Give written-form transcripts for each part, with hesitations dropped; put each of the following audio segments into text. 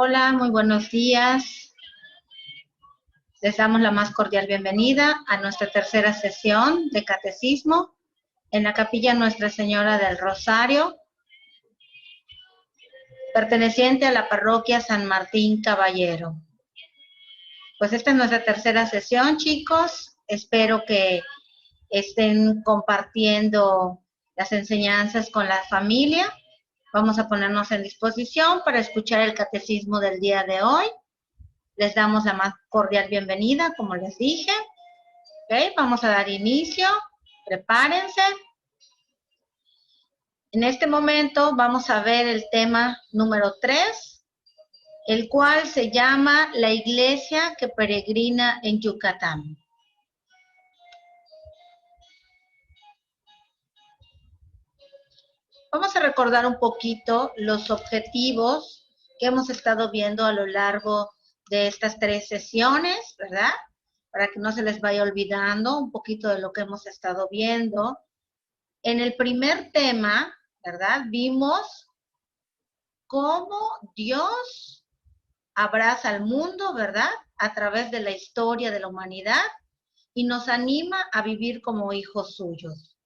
Hola, muy buenos días. Les damos la más cordial bienvenida a nuestra tercera sesión de catecismo en la capilla Nuestra Señora del Rosario, perteneciente a la parroquia San Martín Caballero. Pues esta es nuestra tercera sesión, chicos. Espero que estén compartiendo las enseñanzas con la familia. Vamos a ponernos en disposición para escuchar el catecismo del día de hoy. Les damos la más cordial bienvenida, como les dije. Okay, vamos a dar inicio. Prepárense. En este momento vamos a ver el tema número 3, el cual se llama La Iglesia que peregrina en Yucatán. Vamos a recordar un poquito los objetivos que hemos estado viendo a lo largo de estas 3 sesiones, ¿verdad? Para que no se les vaya olvidando un poquito de lo que hemos estado viendo. En el primer tema, ¿verdad? Vimos cómo Dios abraza al mundo, ¿verdad? A través de la historia de la humanidad y nos anima a vivir como hijos suyos.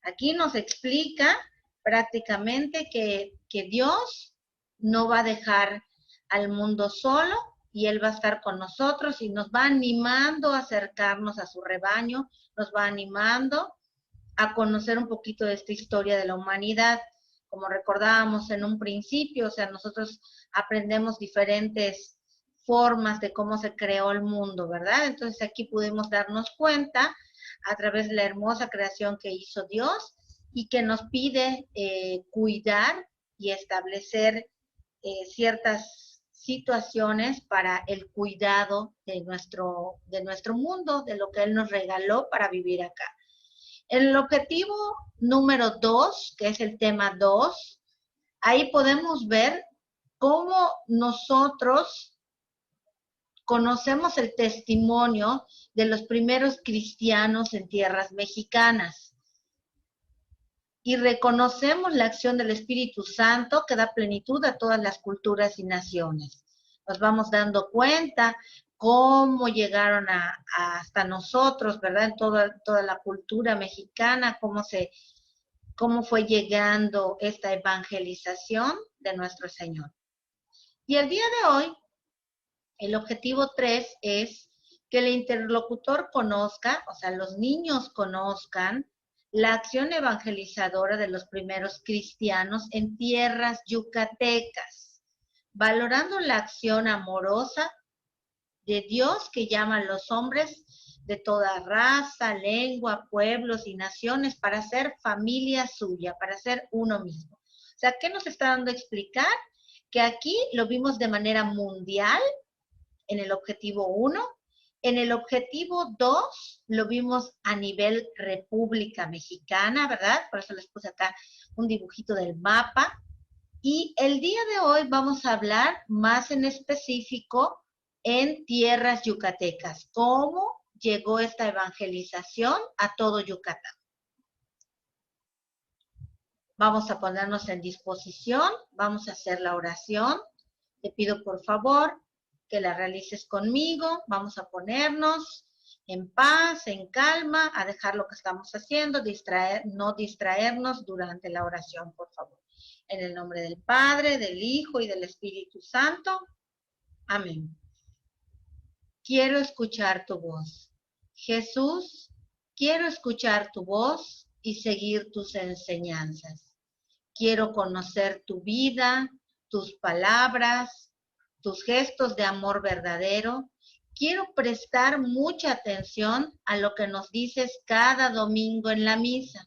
Aquí nos explica prácticamente que Dios no va a dejar al mundo solo y Él va a estar con nosotros y nos va animando a acercarnos a su rebaño, nos va animando a conocer un poquito de esta historia de la humanidad. Como recordábamos en un principio, o sea, nosotros aprendemos diferentes formas de cómo se creó el mundo, ¿verdad? Entonces aquí pudimos darnos cuenta a través de la hermosa creación que hizo Dios y que nos pide cuidar y establecer ciertas situaciones para el cuidado de nuestro mundo, de lo que Él nos regaló para vivir acá. El objetivo número 2, que es el tema 2, ahí podemos ver cómo nosotros conocemos el testimonio de los primeros cristianos en tierras mexicanas y reconocemos la acción del Espíritu Santo que da plenitud a todas las culturas y naciones. Nos vamos dando cuenta cómo llegaron hasta nosotros, ¿verdad? En toda la cultura mexicana, cómo fue llegando esta evangelización de nuestro Señor. Y el día de hoy, el objetivo 3 es que el interlocutor conozca, o sea, los niños conozcan la acción evangelizadora de los primeros cristianos en tierras yucatecas, valorando la acción amorosa de Dios que llama a los hombres de toda raza, lengua, pueblos y naciones para ser familia suya, para ser uno mismo. O sea, ¿qué nos está dando a explicar? Que aquí lo vimos de manera mundial en el objetivo 1. En el objetivo 2 lo vimos a nivel República Mexicana, ¿verdad? Por eso les puse acá un dibujito del mapa. Y el día de hoy vamos a hablar más en específico en tierras yucatecas. ¿Cómo llegó esta evangelización a todo Yucatán? Vamos a ponernos en disposición, vamos a hacer la oración. Te pido por favor que la realices conmigo. Vamos a ponernos en paz, en calma, a dejar lo que estamos haciendo, no distraernos durante la oración, por favor. En el nombre del Padre, del Hijo y del Espíritu Santo. Amén. Quiero escuchar tu voz. Jesús, quiero escuchar tu voz y seguir tus enseñanzas. Quiero conocer tu vida, tus palabras, tus gestos de amor verdadero. Quiero prestar mucha atención a lo que nos dices cada domingo en la misa.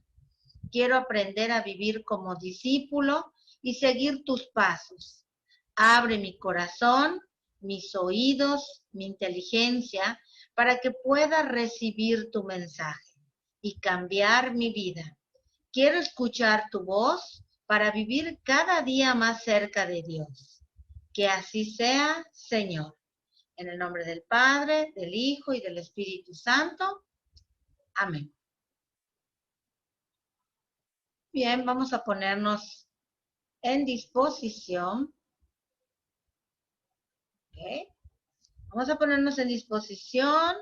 Quiero aprender a vivir como discípulo y seguir tus pasos. Abre mi corazón, mis oídos, mi inteligencia, para que pueda recibir tu mensaje y cambiar mi vida. Quiero escuchar tu voz para vivir cada día más cerca de Dios. Que así sea, Señor. En el nombre del Padre, del Hijo y del Espíritu Santo. Amén. Bien, vamos a ponernos en disposición ¿Ok? Vamos a ponernos en disposición.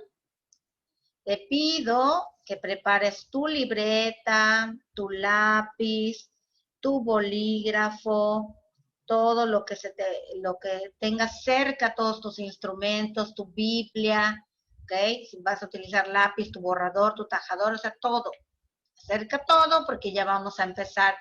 Te pido que prepares tu libreta, tu lápiz, tu bolígrafo, todo lo que tengas cerca, todos tus instrumentos, tu Biblia, ¿ok? Si vas a utilizar lápiz, tu borrador, tu tajador, o sea, todo. Acerca todo porque ya vamos a empezar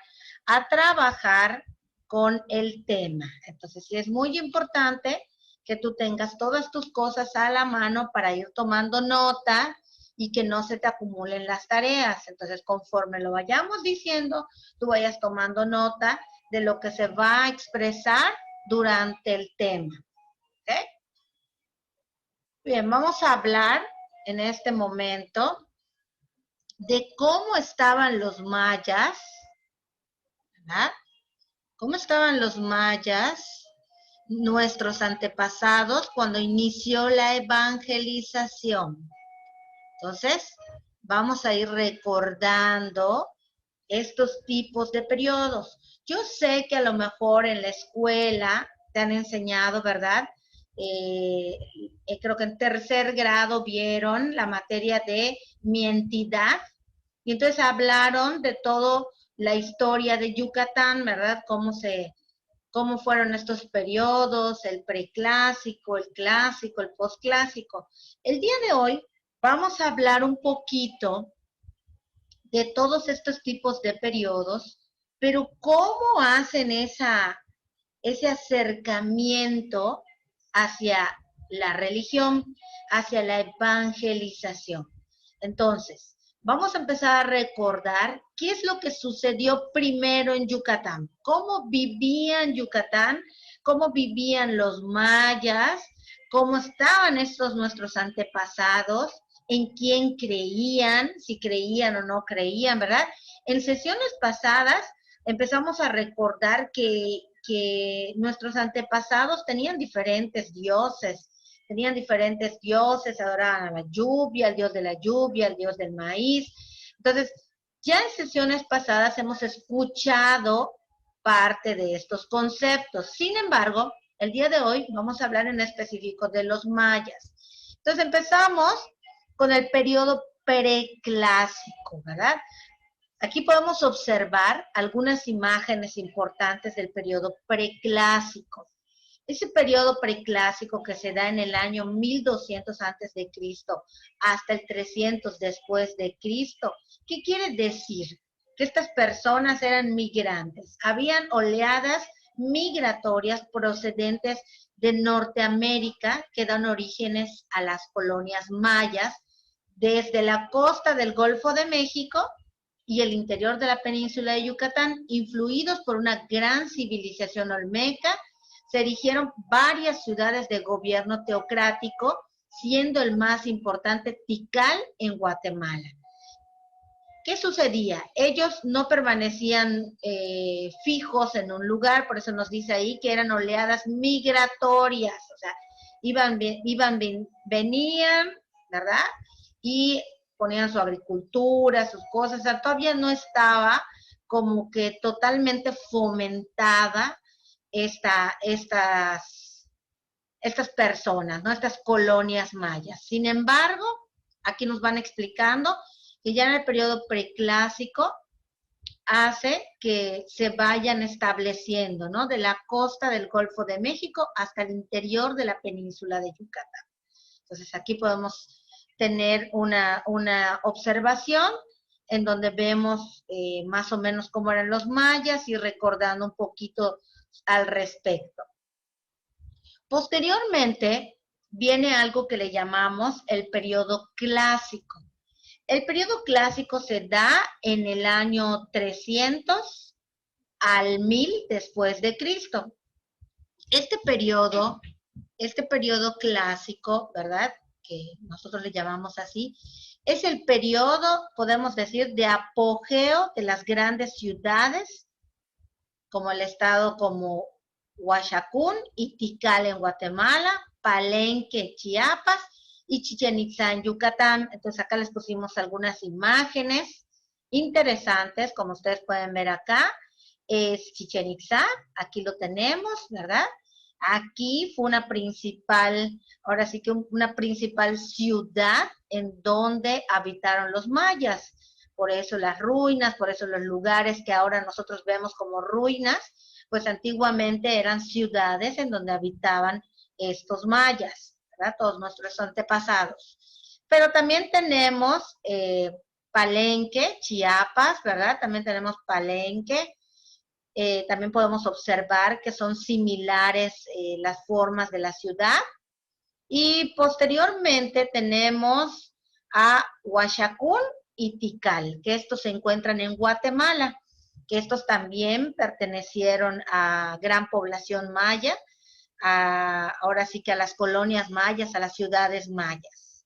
a trabajar con el tema. Entonces, sí es muy importante que tú tengas todas tus cosas a la mano para ir tomando nota y que no se te acumulen las tareas. Entonces, conforme lo vayamos diciendo, tú vayas tomando nota de lo que se va a expresar durante el tema. ¿Ok? Bien, vamos a hablar en este momento de cómo estaban los mayas, ¿verdad? ¿Cómo estaban los mayas, nuestros antepasados, cuando inició la evangelización? Entonces, vamos a ir recordando estos tipos de periodos. Yo sé que a lo mejor en la escuela te han enseñado, ¿verdad? Creo que en tercer grado vieron la materia de mi entidad y entonces hablaron de todo la historia de Yucatán, ¿verdad? Cómo fueron estos periodos, el preclásico, el clásico, el posclásico. El día de hoy vamos a hablar un poquito de todos estos tipos de periodos, pero cómo hacen ese acercamiento hacia la religión, hacia la evangelización. Entonces, vamos a empezar a recordar qué es lo que sucedió primero en Yucatán, cómo vivían Yucatán, cómo vivían los mayas, cómo estaban estos nuestros antepasados, en quién creían, si creían o no creían, ¿verdad? En sesiones pasadas empezamos a recordar que nuestros antepasados tenían diferentes dioses, adoraban a la lluvia, al dios de la lluvia, al dios del maíz. Entonces, ya en sesiones pasadas hemos escuchado parte de estos conceptos. Sin embargo, el día de hoy vamos a hablar en específico de los mayas. Entonces, empezamos con el periodo preclásico, ¿verdad? Aquí podemos observar algunas imágenes importantes del periodo preclásico. Ese periodo preclásico que se da en el año 1200 antes de Cristo hasta el 300 después de Cristo. ¿Qué quiere decir? Que estas personas eran migrantes. Habían oleadas migratorias procedentes de Norteamérica que dan orígenes a las colonias mayas desde la costa del Golfo de México y el interior de la península de Yucatán, influidos por una gran civilización olmeca. Se erigieron varias ciudades de gobierno teocrático, siendo el más importante Tikal en Guatemala. ¿Qué sucedía? Ellos no permanecían fijos en un lugar, por eso nos dice ahí que eran oleadas migratorias, o sea, venían, ¿verdad? Y ponían su agricultura, sus cosas, o sea, todavía no estaba como que totalmente fomentada estas personas, ¿no? Estas colonias mayas. Sin embargo, aquí nos van explicando que ya en el periodo preclásico hace que se vayan estableciendo, ¿no? De la costa del Golfo de México hasta el interior de la península de Yucatán. Entonces, aquí podemos tener una observación en donde vemos más o menos cómo eran los mayas y recordando un poquito al respecto. Posteriormente, viene algo que le llamamos el periodo clásico. El periodo clásico se da en el año 300 al 1000 después de Cristo. Este periodo clásico, ¿verdad? Que nosotros le llamamos así, es el periodo, podemos decir, de apogeo de las grandes ciudades, como el estado como Huachacún y Tikal en Guatemala, Palenque, Chiapas, y Chichén Itzá en Yucatán. Entonces acá les pusimos algunas imágenes interesantes, como ustedes pueden ver acá, es Chichén Itzá, aquí lo tenemos, ¿verdad? Aquí fue una principal, ahora sí que una principal ciudad en donde habitaron los mayas. Por eso las ruinas, por eso los lugares que ahora nosotros vemos como ruinas, pues antiguamente eran ciudades en donde habitaban estos mayas, ¿verdad? Todos nuestros antepasados. Pero también tenemos Palenque, Chiapas, ¿verdad? También tenemos Palenque. También podemos observar que son similares las formas de la ciudad. Y posteriormente tenemos a Huachacún y Tikal, que estos se encuentran en Guatemala, que estos también pertenecieron a gran población maya, ahora sí que a las colonias mayas, a las ciudades mayas.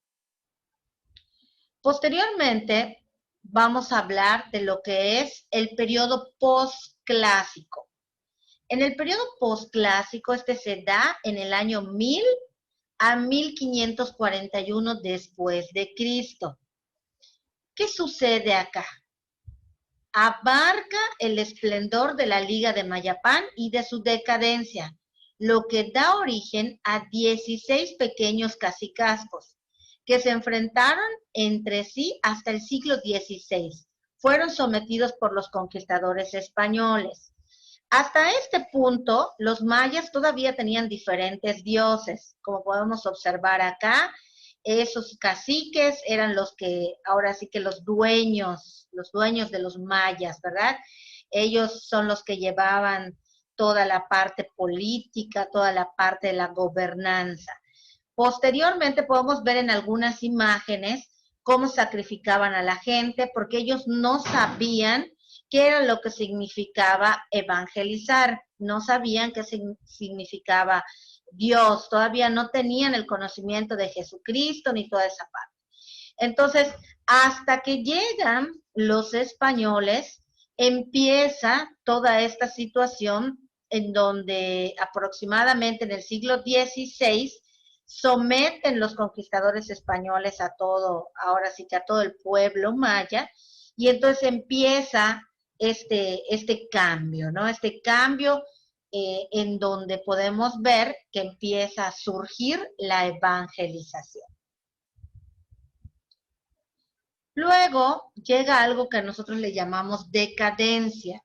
Posteriormente vamos a hablar de lo que es el periodo postclásico. En el periodo postclásico, este se da en el año 1000 a 1541 después de Cristo. ¿Qué sucede acá? Abarca el esplendor de la Liga de Mayapán y de su decadencia, lo que da origen a 16 pequeños cacicazgos que se enfrentaron entre sí hasta el siglo XVI. Fueron sometidos por los conquistadores españoles. Hasta este punto, los mayas todavía tenían diferentes dioses, como podemos observar acá. Esos caciques eran los que, ahora sí que los dueños de los mayas, ¿verdad? Ellos son los que llevaban toda la parte política, toda la parte de la gobernanza. Posteriormente podemos ver en algunas imágenes cómo sacrificaban a la gente, porque ellos no sabían qué era lo que significaba evangelizar, no sabían qué significaba Dios, todavía no tenían el conocimiento de Jesucristo ni toda esa parte. Entonces, hasta que llegan los españoles, empieza toda esta situación en donde aproximadamente en el siglo XVI someten los conquistadores españoles a todo, ahora sí que a todo el pueblo maya, y entonces empieza este cambio, ¿no? Este cambio en donde podemos ver que empieza a surgir la evangelización. Luego llega algo que nosotros le llamamos decadencia.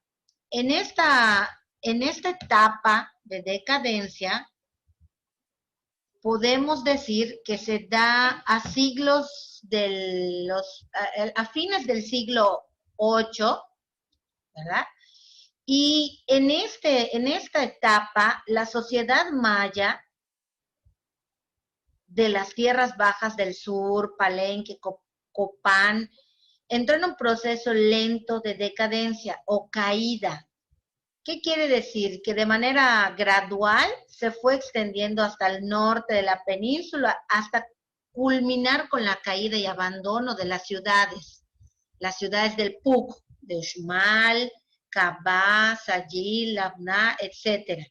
En esta etapa de decadencia, podemos decir que se da a a fines del siglo VIII, ¿verdad? Y en esta etapa, la sociedad maya de las tierras bajas del sur, Palenque, Copán, entró en un proceso lento de decadencia o caída. ¿Qué quiere decir? Que de manera gradual se fue extendiendo hasta el norte de la península, hasta culminar con la caída y abandono de las ciudades del PUC, de Uxmal, Cabá, Sayil, Labná, etc.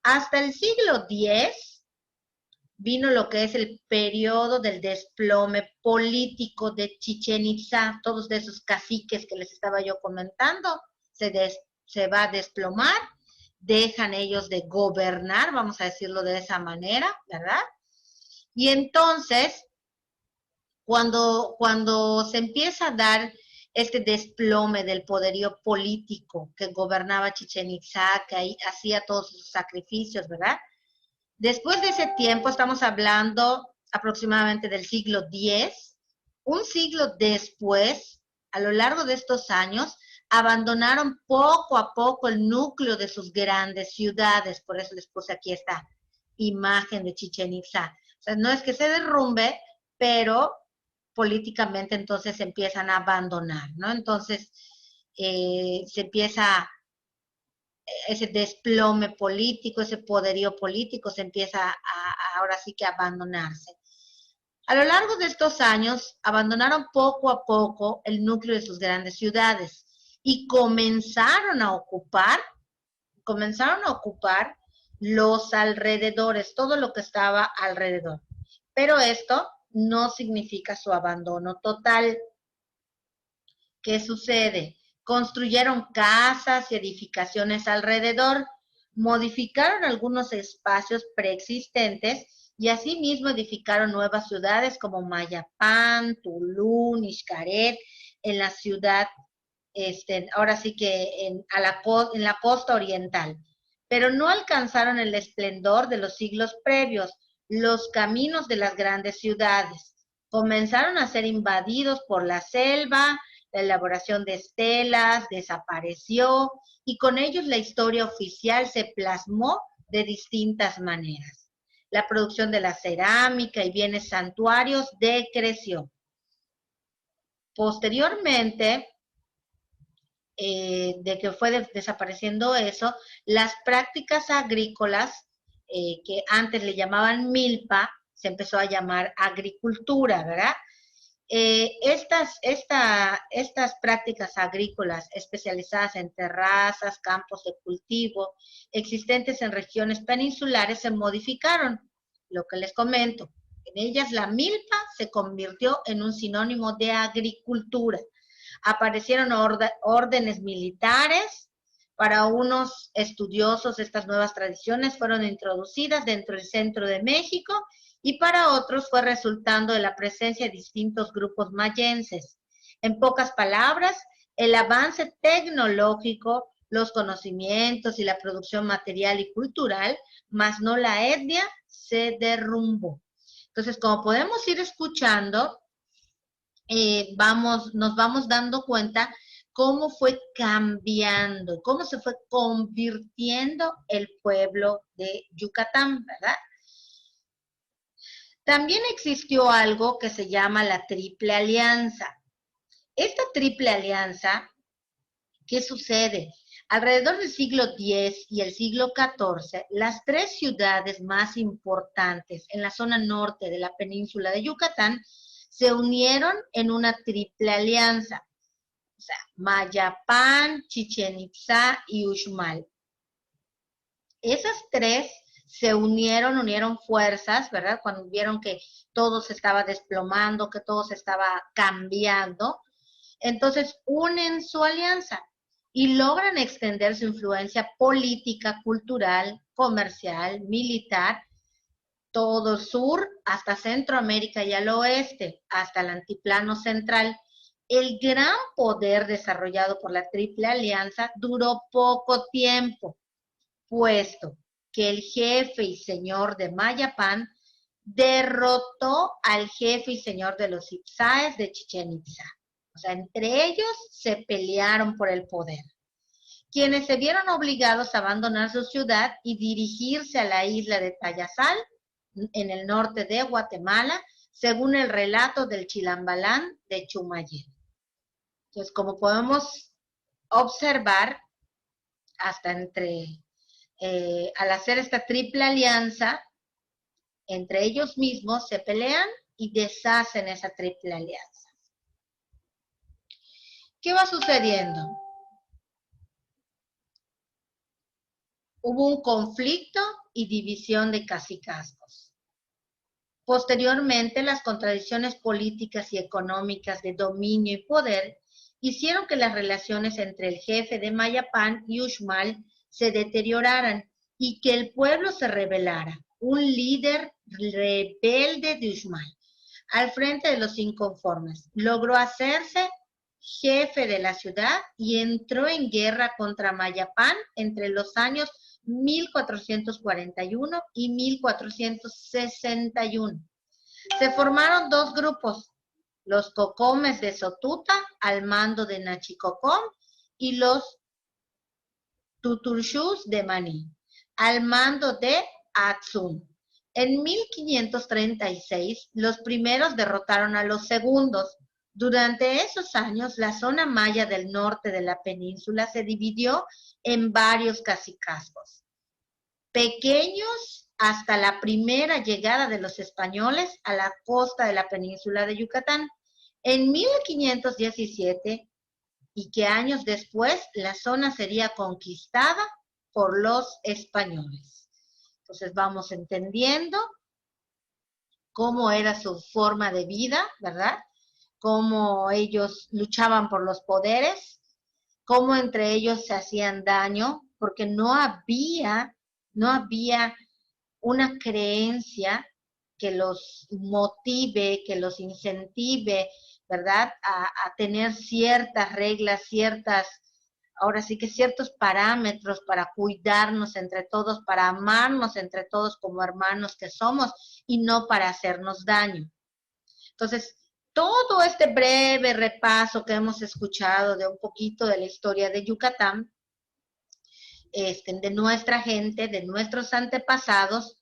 Hasta el siglo X vino lo que es el periodo del desplome político de Chichén Itzá, todos de esos caciques que les estaba yo comentando, se va a desplomar, dejan ellos de gobernar, vamos a decirlo de esa manera, ¿verdad? Y entonces, cuando se empieza a dar este desplome del poderío político que gobernaba Chichén Itzá, que ahí hacía todos sus sacrificios, ¿verdad? Después de ese tiempo, estamos hablando aproximadamente del siglo X, un siglo después, a lo largo de estos años, abandonaron poco a poco el núcleo de sus grandes ciudades. Por eso les puse aquí esta imagen de Chichén Itzá. O sea, no es que se derrumbe, pero políticamente entonces se empiezan a abandonar, ¿no? Entonces se empieza ese desplome político, ese poderío político se empieza ahora sí que a abandonarse. A lo largo de estos años, abandonaron poco a poco el núcleo de sus grandes ciudades y comenzaron a ocupar los alrededores, todo lo que estaba alrededor. Pero esto no significa su abandono total. ¿Qué sucede? Construyeron casas y edificaciones alrededor, Modificaron algunos espacios preexistentes y asimismo edificaron nuevas ciudades como Mayapán, Tulum, Xcaret, en la ciudad, ahora sí que en la costa oriental, pero no alcanzaron el esplendor de los siglos previos. Los caminos de las grandes ciudades comenzaron a ser invadidos por la selva, la elaboración de estelas desapareció y con ellos la historia oficial se plasmó de distintas maneras. La producción de la cerámica y bienes santuarios decreció. Posteriormente, de que fue desapareciendo eso, las prácticas agrícolas, que antes le llamaban milpa, se empezó a llamar agricultura, ¿verdad? Estas prácticas agrícolas especializadas en terrazas, campos de cultivo, existentes en regiones peninsulares, se modificaron. Lo que les comento, en ellas la milpa se convirtió en un sinónimo de agricultura. Aparecieron órdenes militares. Para unos estudiosos, estas nuevas tradiciones fueron introducidas dentro del centro de México y para otros fue resultando de la presencia de distintos grupos mayenses. En pocas palabras, el avance tecnológico, los conocimientos y la producción material y cultural, más no la etnia, se derrumbó. Entonces, como podemos ir escuchando, nos vamos dando cuenta cómo fue cambiando, cómo se fue convirtiendo el pueblo de Yucatán, ¿verdad? También existió algo que se llama la Triple Alianza. Esta Triple Alianza, ¿qué sucede? Alrededor del siglo X y el siglo XIV, las tres ciudades más importantes en la zona norte de la península de Yucatán se unieron en una triple alianza. O sea, Mayapán, Chichén Itzá y Uxmal. Esas tres se unieron fuerzas, ¿verdad? Cuando vieron que todo se estaba desplomando, que todo se estaba cambiando, entonces unen su alianza y logran extender su influencia política, cultural, comercial, militar, todo el sur hasta Centroamérica y al oeste, hasta el antiplano central. El gran poder desarrollado por la Triple Alianza duró poco tiempo, puesto que el jefe y señor de Mayapán derrotó al jefe y señor de los Itzáes de Chichén Itzá. O sea, entre ellos se pelearon por el poder, quienes se vieron obligados a abandonar su ciudad y dirigirse a la isla de Tayasal, en el norte de Guatemala, según el relato del Chilambalán de Chumayel. Entonces, como podemos observar, hasta al hacer esta triple alianza, entre ellos mismos se pelean y deshacen esa triple alianza. ¿Qué va sucediendo? Hubo un conflicto y división de cacicazgos. Posteriormente, las contradicciones políticas y económicas de dominio y poder hicieron que las relaciones entre el jefe de Mayapán y Uxmal se deterioraran y que el pueblo se rebelara. Un líder rebelde de Uxmal, al frente de los inconformes, logró hacerse jefe de la ciudad y entró en guerra contra Mayapán entre los años 1441 y 1461. Se formaron dos grupos, los Cocomes de Sotuta al mando de Nachicocom y los Tuturshus de Maní al mando de Atzún. En 1536, los primeros derrotaron a los segundos. Durante esos años, la zona maya del norte de la península se dividió en varios cacicazgos, pequeños hasta la primera llegada de los españoles a la costa de la península de Yucatán. En 1517, y que años después la zona sería conquistada por los españoles. Entonces vamos entendiendo cómo era su forma de vida, ¿verdad? Cómo ellos luchaban por los poderes, cómo entre ellos se hacían daño, porque no había una creencia que los motive, que los incentive, ¿verdad? A tener ciertas reglas, ahora sí que ciertos parámetros para cuidarnos entre todos, para amarnos entre todos como hermanos que somos y no para hacernos daño. Entonces, todo este breve repaso que hemos escuchado de un poquito de la historia de Yucatán, de nuestra gente, de nuestros antepasados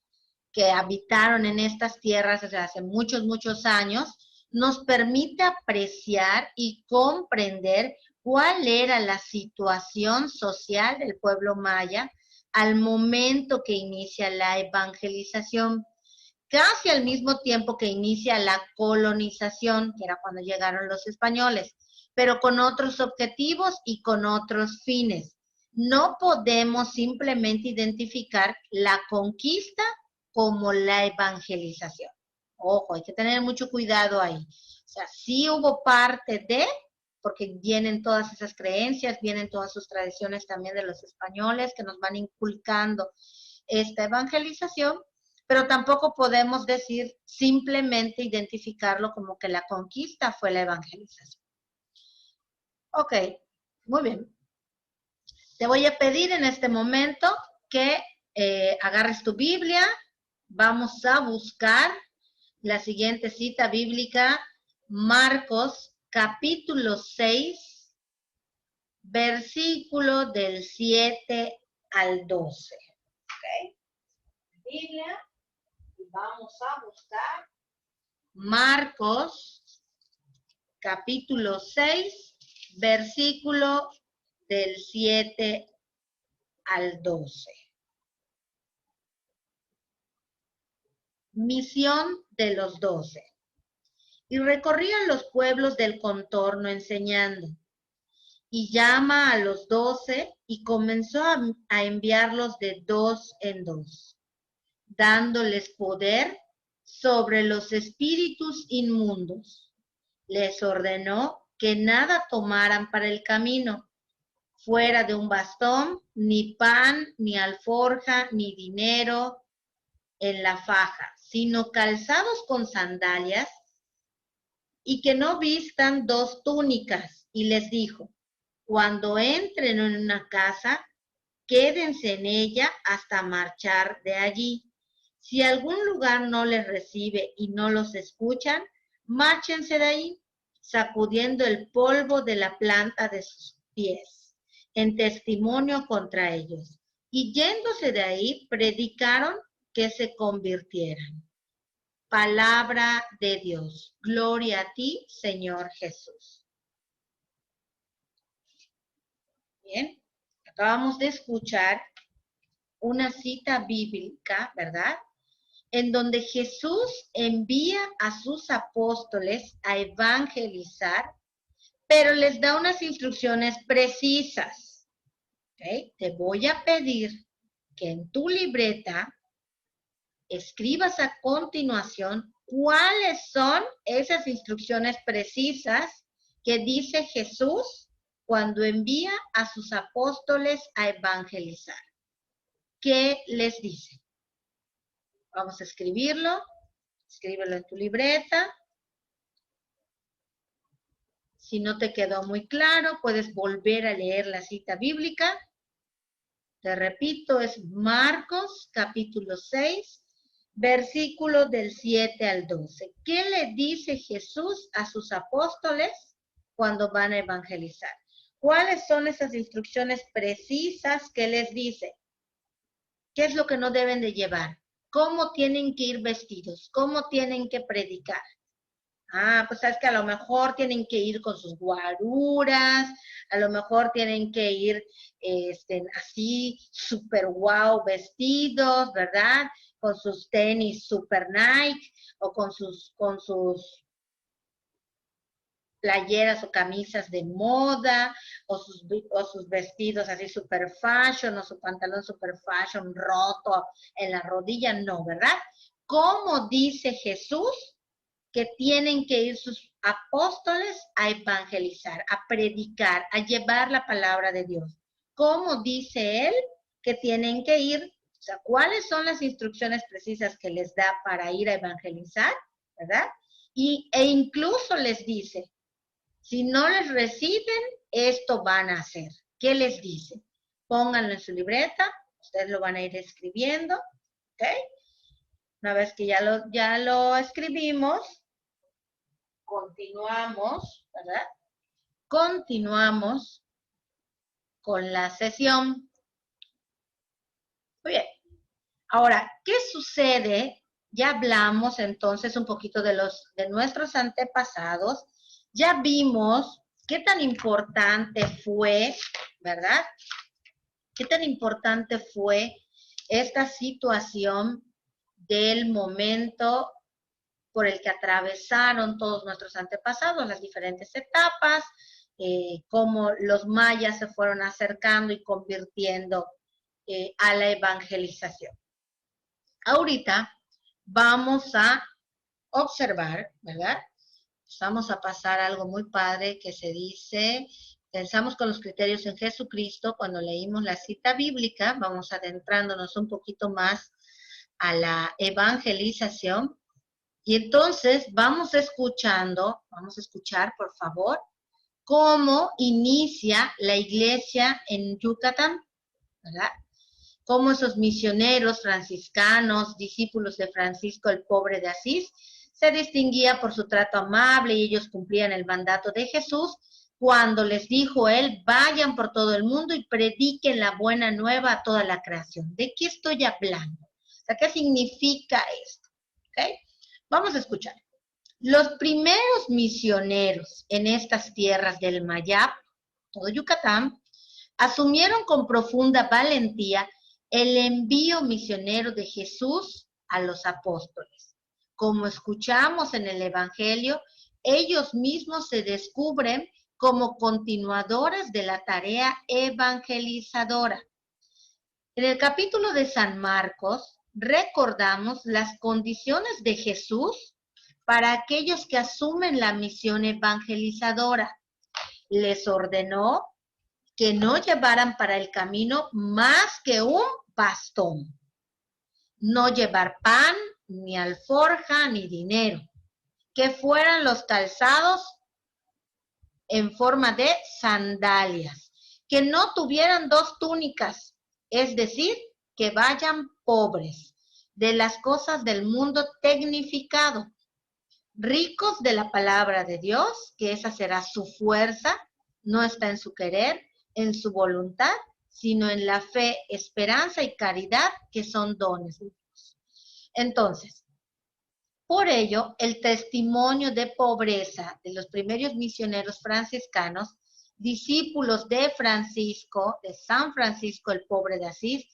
que habitaron en estas tierras desde hace muchos, muchos años, nos permite apreciar y comprender cuál era la situación social del pueblo maya al momento que inicia la evangelización, casi al mismo tiempo que inicia la colonización, que era cuando llegaron los españoles, pero con otros objetivos y con otros fines. No podemos simplemente identificar la conquista como la evangelización. Ojo, hay que tener mucho cuidado ahí. O sea, sí hubo parte de, porque vienen todas esas creencias, vienen todas sus tradiciones también de los españoles que nos van inculcando esta evangelización, pero tampoco podemos decir simplemente identificarlo como que la conquista fue la evangelización. Ok, muy bien. Te voy a pedir en este momento que agarres tu Biblia. Vamos a buscar la siguiente cita bíblica, Marcos capítulo 6, versículo del 7 al 12. ¿Okay? Biblia, vamos a buscar Marcos capítulo 6, versículo del 7 al 12. Misión de los 12. Y recorrían los pueblos del contorno enseñando. Y llama a los 12 y comenzó a enviarlos de 2 en 2, dándoles poder sobre los espíritus inmundos. Les ordenó que nada tomaran para el camino, fuera de un bastón, ni pan, ni alforja, ni dinero en la faja, sino calzados con sandalias, y que no vistan 2 túnicas. Y les dijo, cuando entren en una casa, quédense en ella hasta marchar de allí. Si algún lugar no les recibe y no los escuchan, márchense de ahí, sacudiendo el polvo de la planta de sus pies, en testimonio contra ellos. Y yéndose de ahí, predicaron que se convirtieran. Palabra de Dios. Gloria a ti, Señor Jesús. Bien, acabamos de escuchar una cita bíblica, ¿verdad? En donde Jesús envía a sus apóstoles a evangelizar, pero les da unas instrucciones precisas. ¿Okay? Te voy a pedir que en tu libreta escribas a continuación cuáles son esas instrucciones precisas que dice Jesús cuando envía a sus apóstoles a evangelizar. ¿Qué les dice? Vamos a escribirlo. Escríbelo en tu libreta. Si no te quedó muy claro, puedes volver a leer la cita bíblica. Te repito, es Marcos capítulo 6, versículo del 7 al 12. ¿Qué le dice Jesús a sus apóstoles cuando van a evangelizar? ¿Cuáles son esas instrucciones precisas que les dice? ¿Qué es lo que no deben de llevar? ¿Cómo tienen que ir vestidos? ¿Cómo tienen que predicar? Pues sabes que a lo mejor tienen que ir con sus guaruras, a lo mejor tienen que ir así super wow vestidos, ¿verdad? Con sus tenis super Nike o con sus playeras o camisas de moda o sus vestidos así super fashion o su pantalón super fashion roto en la rodilla, no, ¿verdad? ¿Cómo dice Jesús que tienen que ir sus apóstoles a evangelizar, a predicar, a llevar la palabra de Dios? cómo dice él que tienen que ir, o sea, cuáles son las instrucciones precisas que les da para ir a evangelizar, ¿verdad? E incluso les dice, si no les reciben, esto van a hacer. ¿Qué les dice? Pónganlo en su libreta, ustedes lo van a ir escribiendo, ¿ok? Una vez que ya lo escribimos, continuamos, ¿verdad? Continuamos con la sesión. Muy bien. Ahora, ¿qué sucede? Ya hablamos entonces un poquito de nuestros antepasados. Ya vimos qué tan importante fue, ¿verdad? Qué tan importante fue esta situación del momento por el que atravesaron todos nuestros antepasados, las diferentes etapas, cómo los mayas se fueron acercando y convirtiendo a la evangelización. Ahorita vamos a observar, ¿verdad? Vamos a pasar algo muy padre que se dice, pensamos con los criterios en Jesucristo, cuando leímos la cita bíblica, vamos adentrándonos un poquito más a la evangelización. Y entonces vamos a escuchar, por favor, cómo inicia la iglesia en Yucatán, ¿verdad? Cómo esos misioneros franciscanos, discípulos de Francisco el Pobre de Asís, se distinguía por su trato amable y ellos cumplían el mandato de Jesús cuando les dijo él, vayan por todo el mundo y prediquen la buena nueva a toda la creación. ¿De qué estoy hablando? O sea, ¿qué significa esto? ¿Okay? Vamos a escuchar. Los primeros misioneros en estas tierras del Mayab, todo Yucatán, asumieron con profunda valentía el envío misionero de Jesús a los apóstoles. Como escuchamos en el Evangelio, ellos mismos se descubren como continuadores de la tarea evangelizadora. En el capítulo de San Marcos, recordamos las condiciones de Jesús para aquellos que asumen la misión evangelizadora. Les ordenó que no llevaran para el camino más que un bastón. No llevar pan, ni alforja, ni dinero. Que fueran los calzados en forma de sandalias. Que no tuvieran 2 túnicas, es decir, que vayan pobres de las cosas del mundo tecnificado. Ricos de la palabra de Dios, que esa será su fuerza, no está en su querer, en su voluntad, sino en la fe, esperanza y caridad, que son dones de Dios. Entonces, por ello, el testimonio de pobreza de los primeros misioneros franciscanos, discípulos de Francisco, de San Francisco el Pobre de Asís,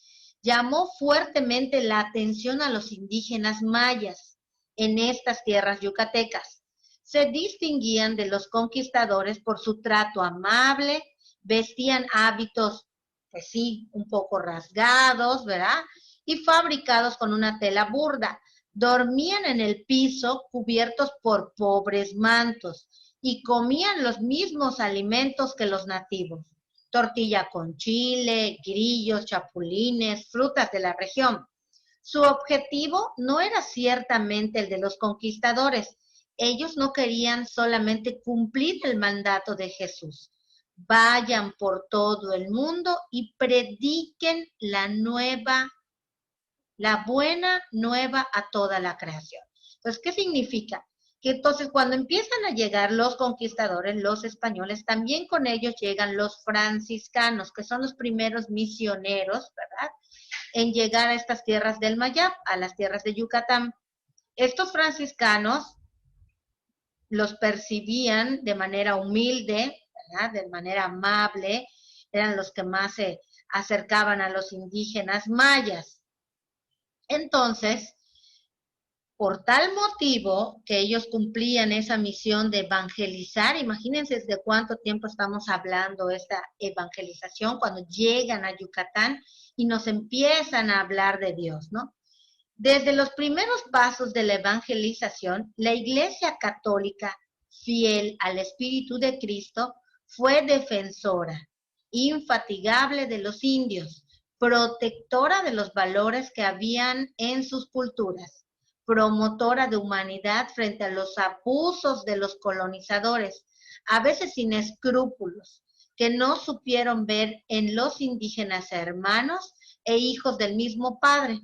llamó fuertemente la atención a los indígenas mayas en estas tierras yucatecas. Se distinguían de los conquistadores por su trato amable, vestían hábitos, pues sí, un poco rasgados, ¿verdad? Y fabricados con una tela burda. Dormían en el piso cubiertos por pobres mantos y comían los mismos alimentos que los nativos. Tortilla con chile, grillos, chapulines, frutas de la región. Su objetivo no era ciertamente el de los conquistadores. Ellos no querían solamente cumplir el mandato de Jesús. Vayan por todo el mundo y prediquen la buena nueva a toda la creación. Entonces, ¿qué significa? Que entonces cuando empiezan a llegar los conquistadores, los españoles, también con ellos llegan los franciscanos, que son los primeros misioneros, ¿verdad?, en llegar a estas tierras del Mayab, a las tierras de Yucatán. Estos franciscanos los percibían de manera humilde, ¿verdad?, de manera amable, eran los que más se acercaban a los indígenas mayas. Entonces, por tal motivo que ellos cumplían esa misión de evangelizar, imagínense desde cuánto tiempo estamos hablando esta evangelización, cuando llegan a Yucatán y nos empiezan a hablar de Dios, ¿no? Desde los primeros pasos de la evangelización, la Iglesia Católica, fiel al Espíritu de Cristo, fue defensora infatigable de los indios, protectora de los valores que habían en sus culturas, promotora de humanidad frente a los abusos de los colonizadores, a veces sin escrúpulos, que no supieron ver en los indígenas hermanos e hijos del mismo padre.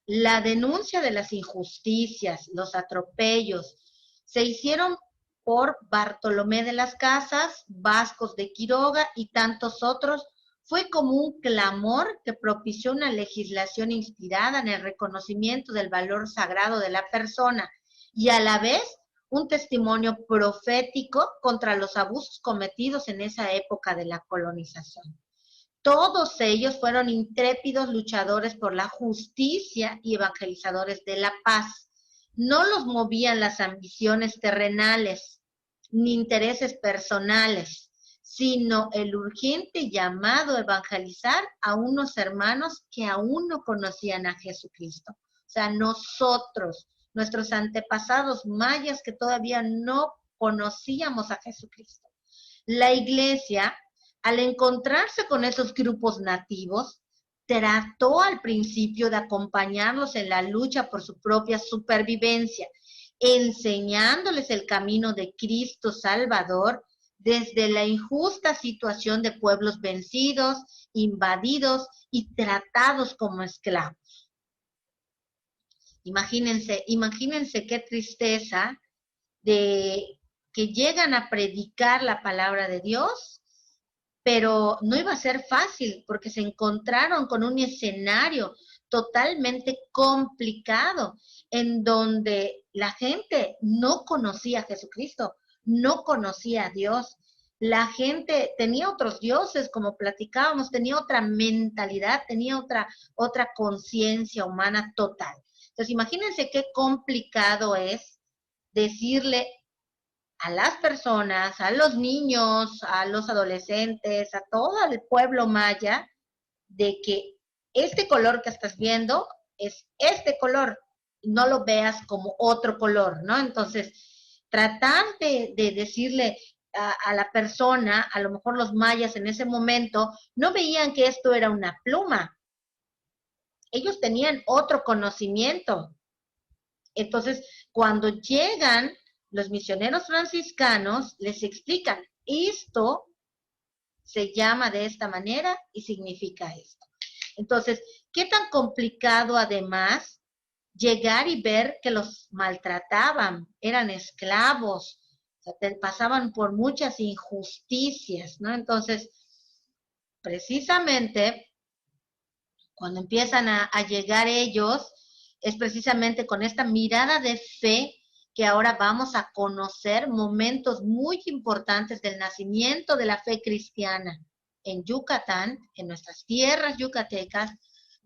La denuncia de las injusticias, los atropellos, se hicieron por Bartolomé de las Casas, Vascos de Quiroga y tantos otros. Fue como un clamor que propició una legislación inspirada en el reconocimiento del valor sagrado de la persona y a la vez un testimonio profético contra los abusos cometidos en esa época de la colonización. Todos ellos fueron intrépidos luchadores por la justicia y evangelizadores de la paz. No los movían las ambiciones terrenales ni intereses personales, sino el urgente llamado a evangelizar a unos hermanos que aún no conocían a Jesucristo. O sea, nosotros, nuestros antepasados mayas que todavía no conocíamos a Jesucristo. La iglesia, al encontrarse con esos grupos nativos, trató al principio de acompañarlos en la lucha por su propia supervivencia, enseñándoles el camino de Cristo Salvador desde la injusta situación de pueblos vencidos, invadidos y tratados como esclavos. Imagínense qué tristeza de que llegan a predicar la palabra de Dios, pero no iba a ser fácil porque se encontraron con un escenario totalmente complicado en donde la gente no conocía a Jesucristo, no conocía a Dios. La gente tenía otros dioses, como platicábamos, tenía otra mentalidad, tenía otra conciencia humana total. Entonces, imagínense qué complicado es decirle a las personas, a los niños, a los adolescentes, a todo el pueblo maya, de que este color que estás viendo es este color, no lo veas como otro color, ¿no? Entonces, tratar de decirle a la persona, a lo mejor los mayas en ese momento, no veían que esto era una pluma. Ellos tenían otro conocimiento. Entonces, cuando llegan los misioneros franciscanos, les explican, esto se llama de esta manera y significa esto. Entonces, ¿qué tan complicado además llegar y ver que los maltrataban, eran esclavos, o sea, pasaban por muchas injusticias, ¿no? Entonces, precisamente, cuando empiezan a llegar ellos, es precisamente con esta mirada de fe que ahora vamos a conocer momentos muy importantes del nacimiento de la fe cristiana en Yucatán, en nuestras tierras yucatecas,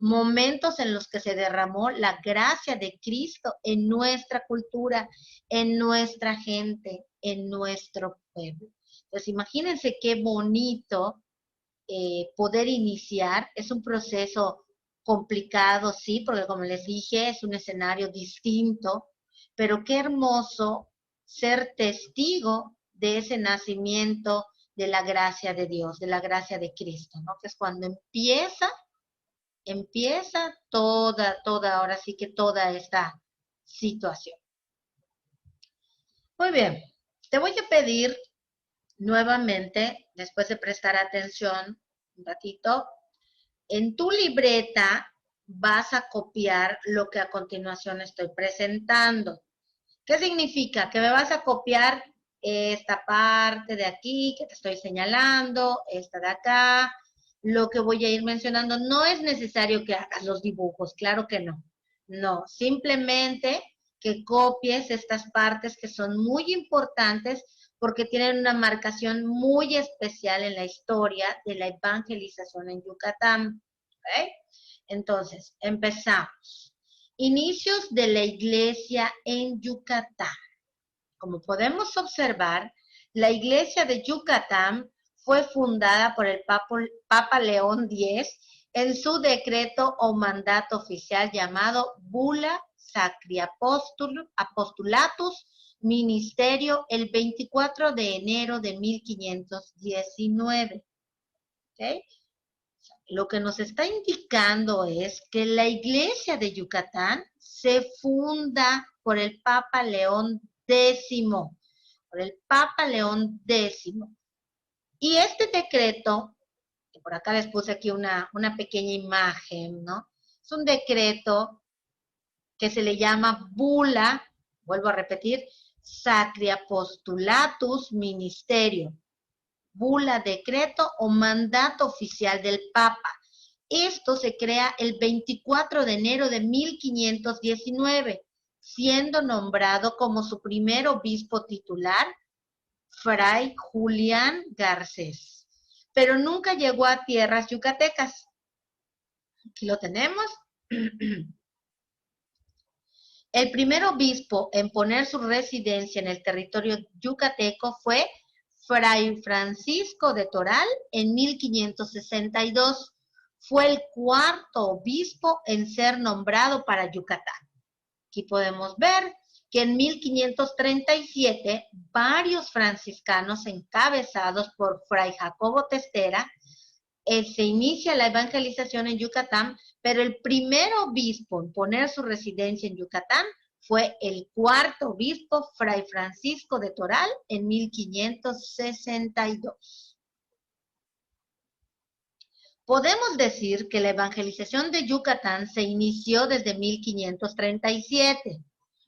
momentos en los que se derramó la gracia de Cristo en nuestra cultura, en nuestra gente, en nuestro pueblo. Entonces, imagínense qué bonito poder iniciar. Es un proceso complicado, sí, porque como les dije, es un escenario distinto, pero qué hermoso ser testigo de ese nacimiento de la gracia de Dios, de la gracia de Cristo, ¿no? Que es cuando empieza toda, ahora sí que toda esta situación. Muy bien, te voy a pedir nuevamente, después de prestar atención un ratito, en tu libreta vas a copiar lo que a continuación estoy presentando. ¿Qué significa? Que me vas a copiar esta parte de aquí que te estoy señalando, esta de acá, lo que voy a ir mencionando. No es necesario que hagas los dibujos, claro que no. No, simplemente que copies estas partes que son muy importantes porque tienen una marcación muy especial en la historia de la evangelización en Yucatán. ¿Okay? Entonces, empezamos. Inicios de la iglesia en Yucatán. Como podemos observar, la iglesia de Yucatán fue fundada por el Papa León X en su decreto o mandato oficial llamado Bula Sacri Apostolatus ministerio el 24 de enero de 1519. ¿Okay? Lo que nos está indicando es que la iglesia de Yucatán se funda por el Papa León X, por el Papa León X. Y este decreto, que por acá les puse aquí una pequeña imagen, ¿no? Es un decreto que se le llama bula, vuelvo a repetir, Sacri Apostolatus Ministerio. Bula, decreto o mandato oficial del Papa. Esto se crea el 24 de enero de 1519, siendo nombrado como su primer obispo titular, Fray Julián Garcés. Pero nunca llegó a tierras yucatecas. Aquí lo tenemos. El primer obispo en poner su residencia en el territorio yucateco fue Fray Francisco de Toral en 1562. Fue el cuarto obispo en ser nombrado para Yucatán. Aquí podemos ver que en 1537 varios franciscanos encabezados por Fray Jacobo Testera se inicia la evangelización en Yucatán, pero el primer obispo en poner su residencia en Yucatán fue el cuarto obispo, Fray Francisco de Toral, en 1562. Podemos decir que la evangelización de Yucatán se inició desde 1537,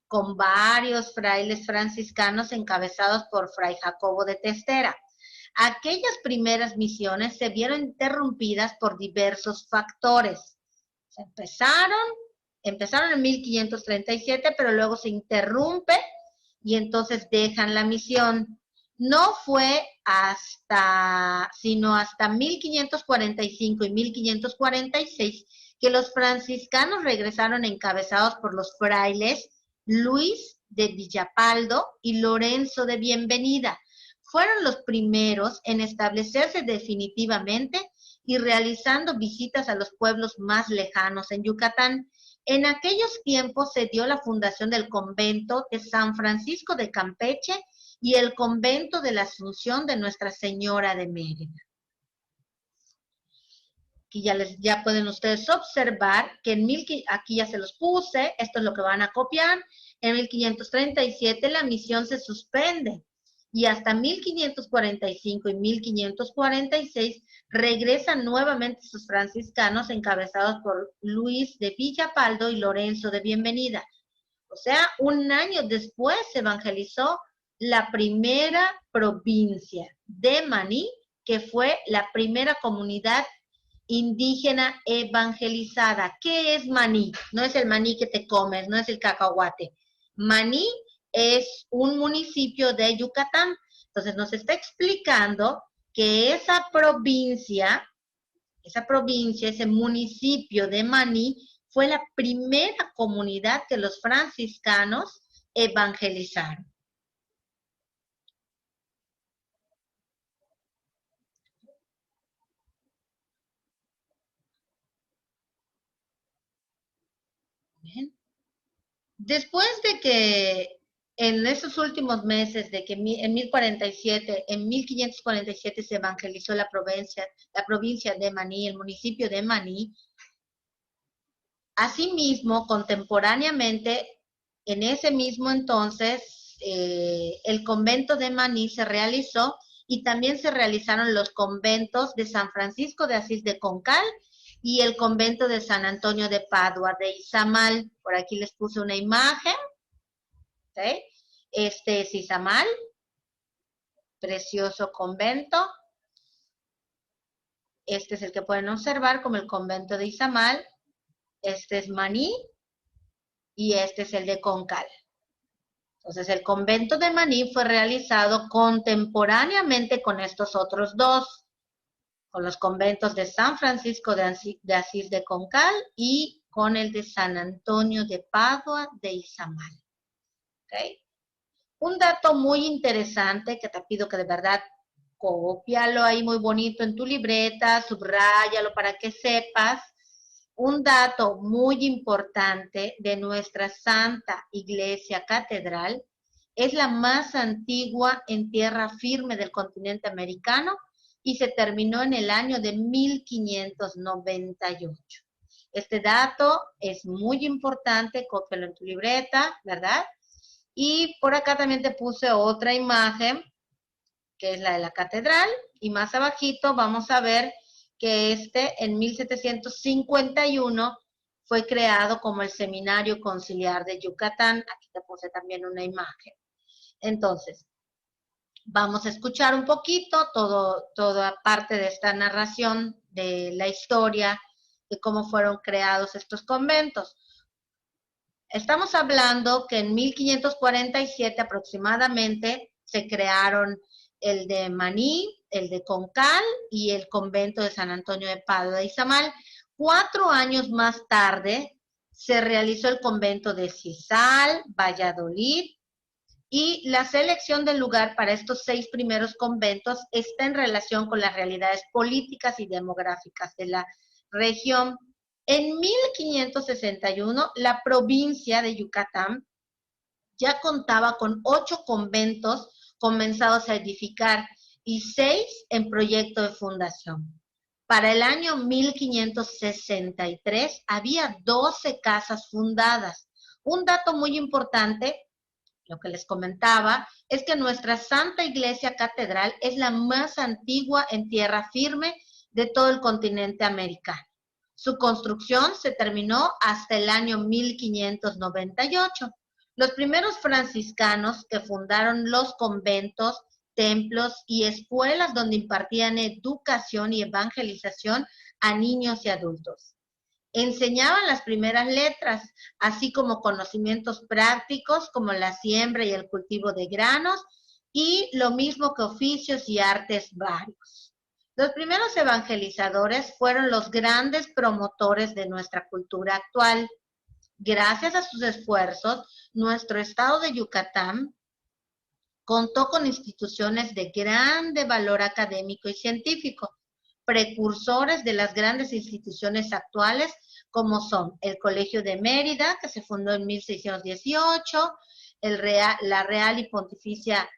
con varios frailes franciscanos encabezados por Fray Jacobo de Testera. Aquellas primeras misiones se vieron interrumpidas por diversos factores. Empezaron en 1537, pero luego se interrumpe y entonces dejan la misión. No fue sino hasta 1545 y 1546 que los franciscanos regresaron encabezados por los frailes Luis de Villapaldo y Lorenzo de Bienvenida. Fueron los primeros en establecerse definitivamente y realizando visitas a los pueblos más lejanos en Yucatán. En aquellos tiempos se dio la fundación del convento de San Francisco de Campeche y el convento de la Asunción de Nuestra Señora de Mérida. Aquí ya pueden ustedes observar que aquí ya se los puse, esto es lo que van a copiar. En 1537 la misión se suspende y hasta 1545 y 1546 regresan nuevamente sus franciscanos encabezados por Luis de Villapaldo y Lorenzo de Bienvenida. O sea, un año después se evangelizó la primera provincia de Maní, que fue la primera comunidad indígena evangelizada. ¿Qué es Maní? No es el maní que te comes, no es el cacahuate. Maní es un municipio de Yucatán. Entonces nos está explicando que esa provincia, ese municipio de Maní, fue la primera comunidad que los franciscanos evangelizaron. Bien. Después de que en esos últimos meses, de que en 1547 se evangelizó la provincia de Maní, el municipio de Maní, asimismo, contemporáneamente, en ese mismo entonces, el convento de Maní se realizó y también se realizaron los conventos de San Francisco de Asís de Concal y el convento de San Antonio de Padua de Izamal. Por aquí les puse una imagen. ¿Okay? Este es Izamal, precioso convento. Este es el que pueden observar como el convento de Izamal. Este es Maní y este es el de Concal. Entonces, el convento de Maní fue realizado contemporáneamente con estos otros dos, con los conventos de San Francisco de Asís de Concal y con el de San Antonio de Padua de Izamal. ¿Okay? Un dato muy interesante que te pido que de verdad cópialo ahí muy bonito en tu libreta, subráyalo para que sepas. Un dato muy importante de nuestra Santa Iglesia Catedral es la más antigua en tierra firme del continente americano y se terminó en el año de 1598. Este dato es muy importante, cópialo en tu libreta, ¿verdad? Y por acá también te puse otra imagen, que es la de la catedral, y más abajito vamos a ver que en 1751 fue creado como el Seminario Conciliar de Yucatán. Aquí te puse también una imagen. Entonces, vamos a escuchar un poquito toda parte de esta narración de la historia de cómo fueron creados estos conventos. Estamos hablando que en 1547 aproximadamente se crearon el de Maní, el de Concal y el convento de San Antonio de Padua de Izamal. 4 años más tarde se realizó el convento de Cisal, Valladolid, y la selección del lugar para estos 6 primeros conventos está en relación con las realidades políticas y demográficas de la región. En 1561, la provincia de Yucatán ya contaba con 8 conventos comenzados a edificar y 6 en proyecto de fundación. Para el año 1563 había 12 casas fundadas. Un dato muy importante, lo que les comentaba, es que nuestra Santa Iglesia Catedral es la más antigua en tierra firme de todo el continente americano. Su construcción se terminó hasta el año 1598. Los primeros franciscanos que fundaron los conventos, templos y escuelas donde impartían educación y evangelización a niños y adultos. Enseñaban las primeras letras, así como conocimientos prácticos como la siembra y el cultivo de granos, y lo mismo que oficios y artes varios. Los primeros evangelizadores fueron los grandes promotores de nuestra cultura actual. Gracias a sus esfuerzos, nuestro estado de Yucatán contó con instituciones de grande valor académico y científico, precursores de las grandes instituciones actuales, como son el Colegio de Mérida, que se fundó en 1618, la Real y Pontificia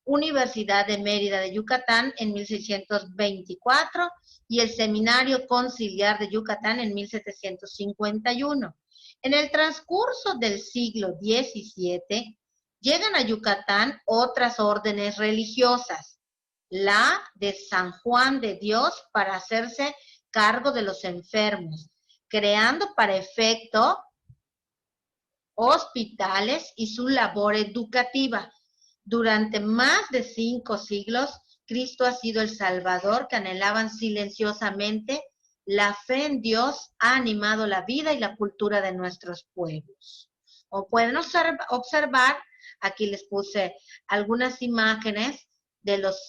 Universidad de Mérida de Yucatán en 1624 y el Seminario Conciliar de Yucatán en 1751. En el transcurso del siglo XVII, llegan a Yucatán otras órdenes religiosas, la de San Juan de Dios para hacerse cargo de los enfermos, creando para efecto hospitales y su labor educativa. Durante más de 5 siglos, Cristo ha sido el Salvador que anhelaban silenciosamente. La fe en Dios ha animado la vida y la cultura de nuestros pueblos. Como pueden observar, aquí les puse algunas imágenes de las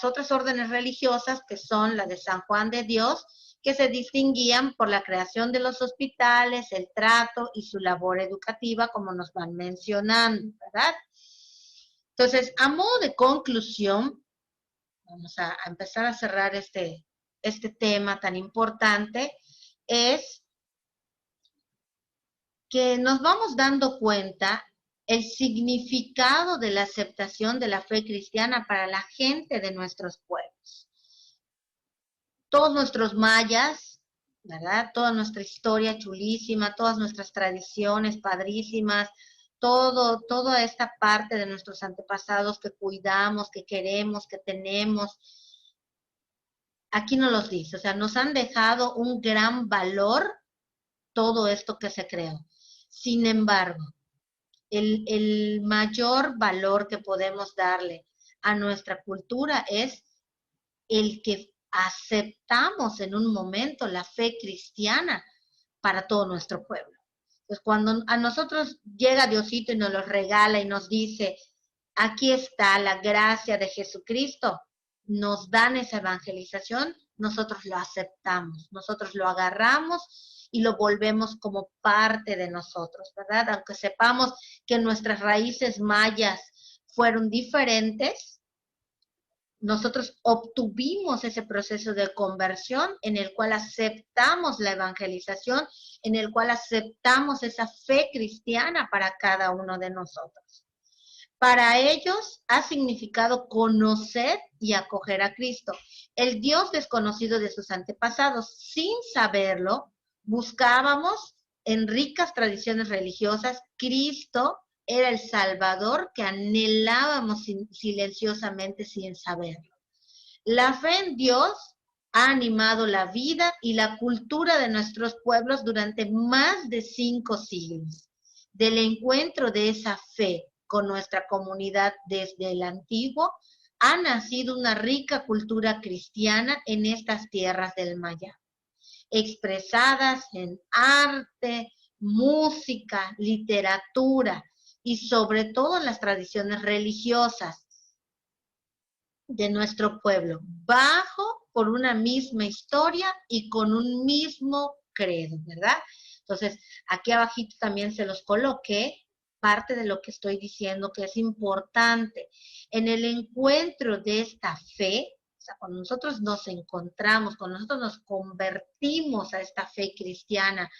otras órdenes religiosas, que son la de San Juan de Dios, que se distinguían por la creación de los hospitales, el trato y su labor educativa, como nos van mencionando, ¿verdad? Entonces, a modo de conclusión, vamos a empezar a cerrar este tema tan importante, es que nos vamos dando cuenta el significado de la aceptación de la fe cristiana para la gente de nuestros pueblos. Todos nuestros mayas, ¿verdad? Toda nuestra historia chulísima, todas nuestras tradiciones padrísimas, toda esta parte de nuestros antepasados que cuidamos, que queremos, que tenemos, aquí nos los dice, o sea, nos han dejado un gran valor todo esto que se creó. Sin embargo, el mayor valor que podemos darle a nuestra cultura es el que aceptamos en un momento la fe cristiana para todo nuestro pueblo. Pues cuando a nosotros llega Diosito y nos los regala y nos dice, aquí está la gracia de Jesucristo, nos dan esa evangelización, nosotros lo aceptamos, nosotros lo agarramos y lo volvemos como parte de nosotros, ¿verdad? Aunque sepamos que nuestras raíces mayas fueron diferentes, nosotros obtuvimos ese proceso de conversión en el cual aceptamos la evangelización, en el cual aceptamos esa fe cristiana para cada uno de nosotros. Para ellos ha significado conocer y acoger a Cristo, el Dios desconocido de sus antepasados. Sin saberlo, buscábamos en ricas tradiciones religiosas, Cristo era el Salvador que anhelábamos silenciosamente sin saberlo. La fe en Dios ha animado la vida y la cultura de nuestros pueblos durante más de 5 siglos. Del encuentro de esa fe con nuestra comunidad desde el antiguo, ha nacido una rica cultura cristiana en estas tierras del Maya, expresadas en arte, música, literatura y sobre todo en las tradiciones religiosas de nuestro pueblo, bajo por una misma historia y con un mismo credo, ¿verdad? Entonces, aquí abajito también se los coloqué parte de lo que estoy diciendo que es importante. En el encuentro de esta fe, o sea, cuando nosotros nos encontramos, cuando nosotros nos convertimos a esta fe cristiana,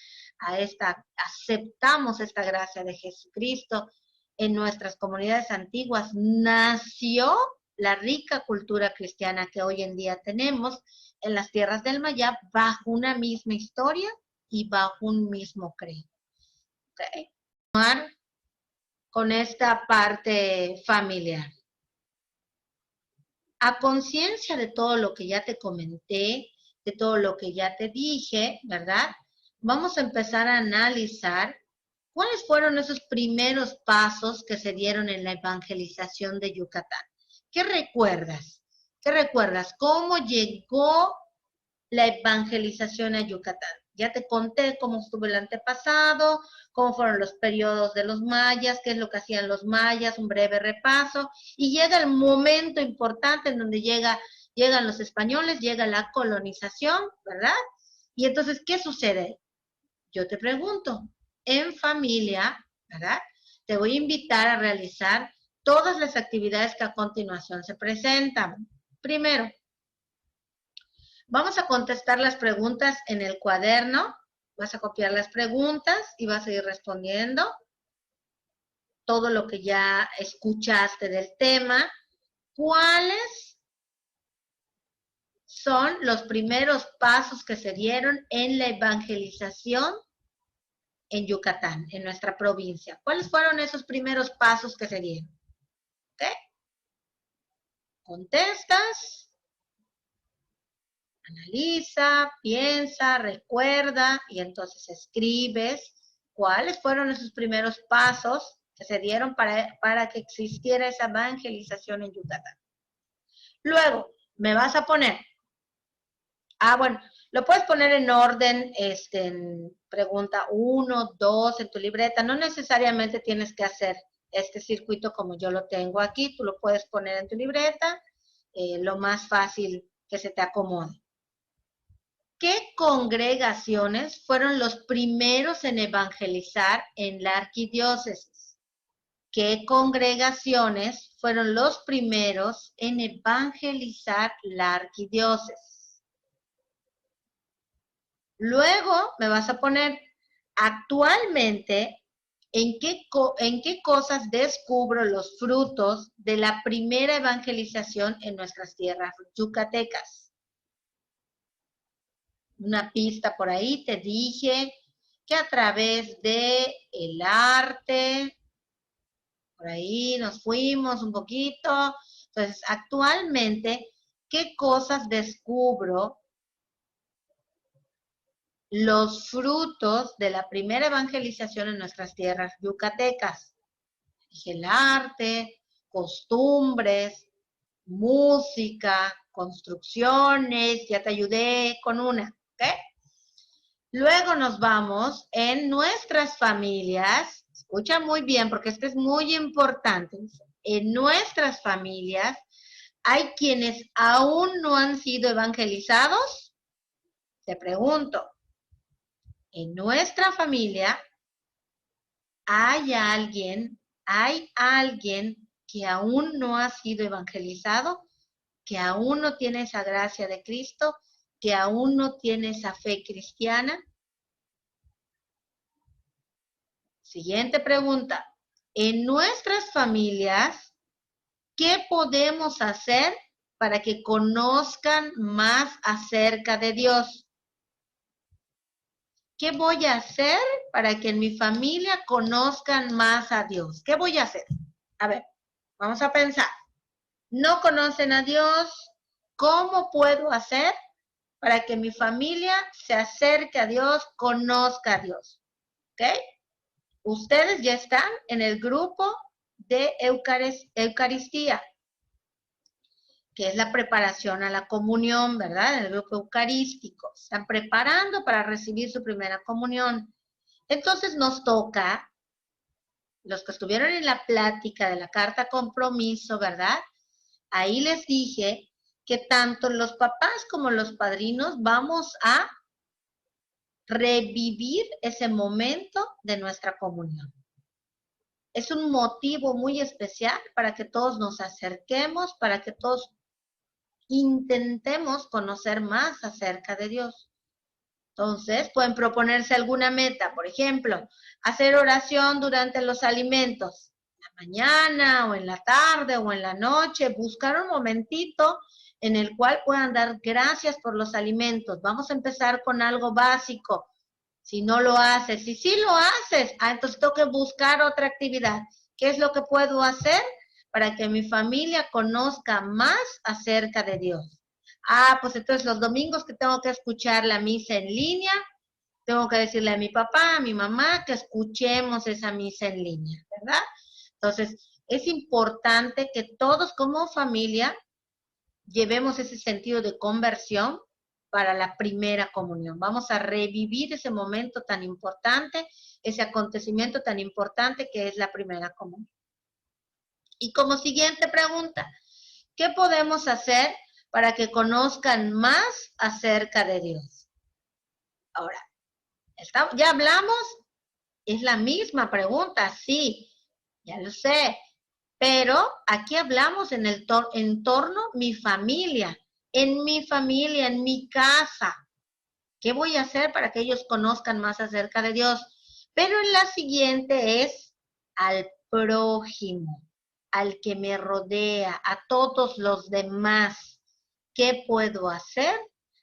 aceptamos esta gracia de Jesucristo, en nuestras comunidades antiguas nació la rica cultura cristiana que hoy en día tenemos en las tierras del Maya bajo una misma historia y bajo un mismo credo. ¿Okay? Con esta parte familiar. A conciencia de todo lo que ya te comenté, de todo lo que ya te dije, ¿verdad? Vamos a empezar a analizar cuáles fueron esos primeros pasos que se dieron en la evangelización de Yucatán. ¿Qué recuerdas? ¿Qué recuerdas? ¿Cómo llegó la evangelización a Yucatán? Ya te conté cómo estuvo el antepasado, cómo fueron los periodos de los mayas, qué es lo que hacían los mayas, un breve repaso, y llega el momento importante en donde llegan los españoles, llega la colonización, ¿verdad? Y entonces, ¿qué sucede? Yo te pregunto, en familia, ¿verdad? Te voy a invitar a realizar todas las actividades que a continuación se presentan. Primero, vamos a contestar las preguntas en el cuaderno. Vas a copiar las preguntas y vas a ir respondiendo todo lo que ya escuchaste del tema. ¿Cuáles son los primeros pasos que se dieron en la evangelización en Yucatán, en nuestra provincia? ¿Cuáles fueron esos primeros pasos que se dieron? ¿Ok? Contestas, analiza, piensa, recuerda y entonces escribes cuáles fueron esos primeros pasos que se dieron para que existiera esa evangelización en Yucatán. Luego, me vas a poner, bueno, lo puedes poner en orden, en pregunta 1, 2 en tu libreta. No necesariamente tienes que hacer este circuito como yo lo tengo aquí. Tú lo puedes poner en tu libreta, lo más fácil que se te acomode. ¿Qué congregaciones fueron los primeros en evangelizar en la arquidiócesis? ¿Qué congregaciones fueron los primeros en evangelizar la arquidiócesis? Luego me vas a poner, actualmente, ¿en qué cosas descubro los frutos de la primera evangelización en nuestras tierras yucatecas? Una pista por ahí, te dije que a través de el arte, por ahí nos fuimos un poquito. Entonces, actualmente, ¿qué cosas descubro los frutos de la primera evangelización en nuestras tierras yucatecas? Dije el arte, costumbres, música, construcciones, ya te ayudé con una, ¿ok? Luego nos vamos en nuestras familias, escucha muy bien porque esto es muy importante, en nuestras familias hay quienes aún no han sido evangelizados. Te pregunto, en nuestra familia hay alguien que aún no ha sido evangelizado. que aún no tiene esa gracia de Cristo, que aún no tiene esa fe cristiana? Siguiente pregunta. En nuestras familias, ¿qué podemos hacer para que conozcan más acerca de Dios? ¿Qué voy a hacer para que en mi familia conozcan más a Dios? ¿Qué voy a hacer? A ver, vamos a pensar. No conocen a Dios. ¿Cómo puedo hacer para que mi familia se acerque a Dios, conozca a Dios? ¿Ok? Ustedes ya están en el grupo de Eucaristía, que es la preparación a la comunión, ¿verdad? En el grupo eucarístico. Están preparando para recibir su primera comunión. Entonces nos toca, los que estuvieron en la plática de la carta compromiso, ¿verdad? Ahí les dije que tanto los papás como los padrinos vamos a revivir ese momento de nuestra comunión. Es un motivo muy especial para que todos nos acerquemos, para que todos intentemos conocer más acerca de Dios. Entonces, pueden proponerse alguna meta, por ejemplo, hacer oración durante los alimentos, en la mañana o en la tarde o en la noche, buscar un momentito en el cual puedan dar gracias por los alimentos. Vamos a empezar con algo básico. Si no lo haces, y si lo haces, entonces tengo que buscar otra actividad. ¿Qué es lo que puedo hacer para que mi familia conozca más acerca de Dios? Pues entonces los domingos que tengo que escuchar la misa en línea, tengo que decirle a mi papá, a mi mamá, que escuchemos esa misa en línea, ¿verdad? Entonces, es importante que todos como familia llevemos ese sentido de conversión para la primera comunión. Vamos a revivir ese momento tan importante, ese acontecimiento tan importante que es la primera comunión. Y como siguiente pregunta, ¿qué podemos hacer para que conozcan más acerca de Dios? Ahora, ya hablamos, es la misma pregunta, sí, ya lo sé, pero aquí hablamos en el entorno mi familia, en mi casa. ¿Qué voy a hacer para que ellos conozcan más acerca de Dios? Pero en la siguiente es al prójimo, al que me rodea, a todos los demás. ¿Qué puedo hacer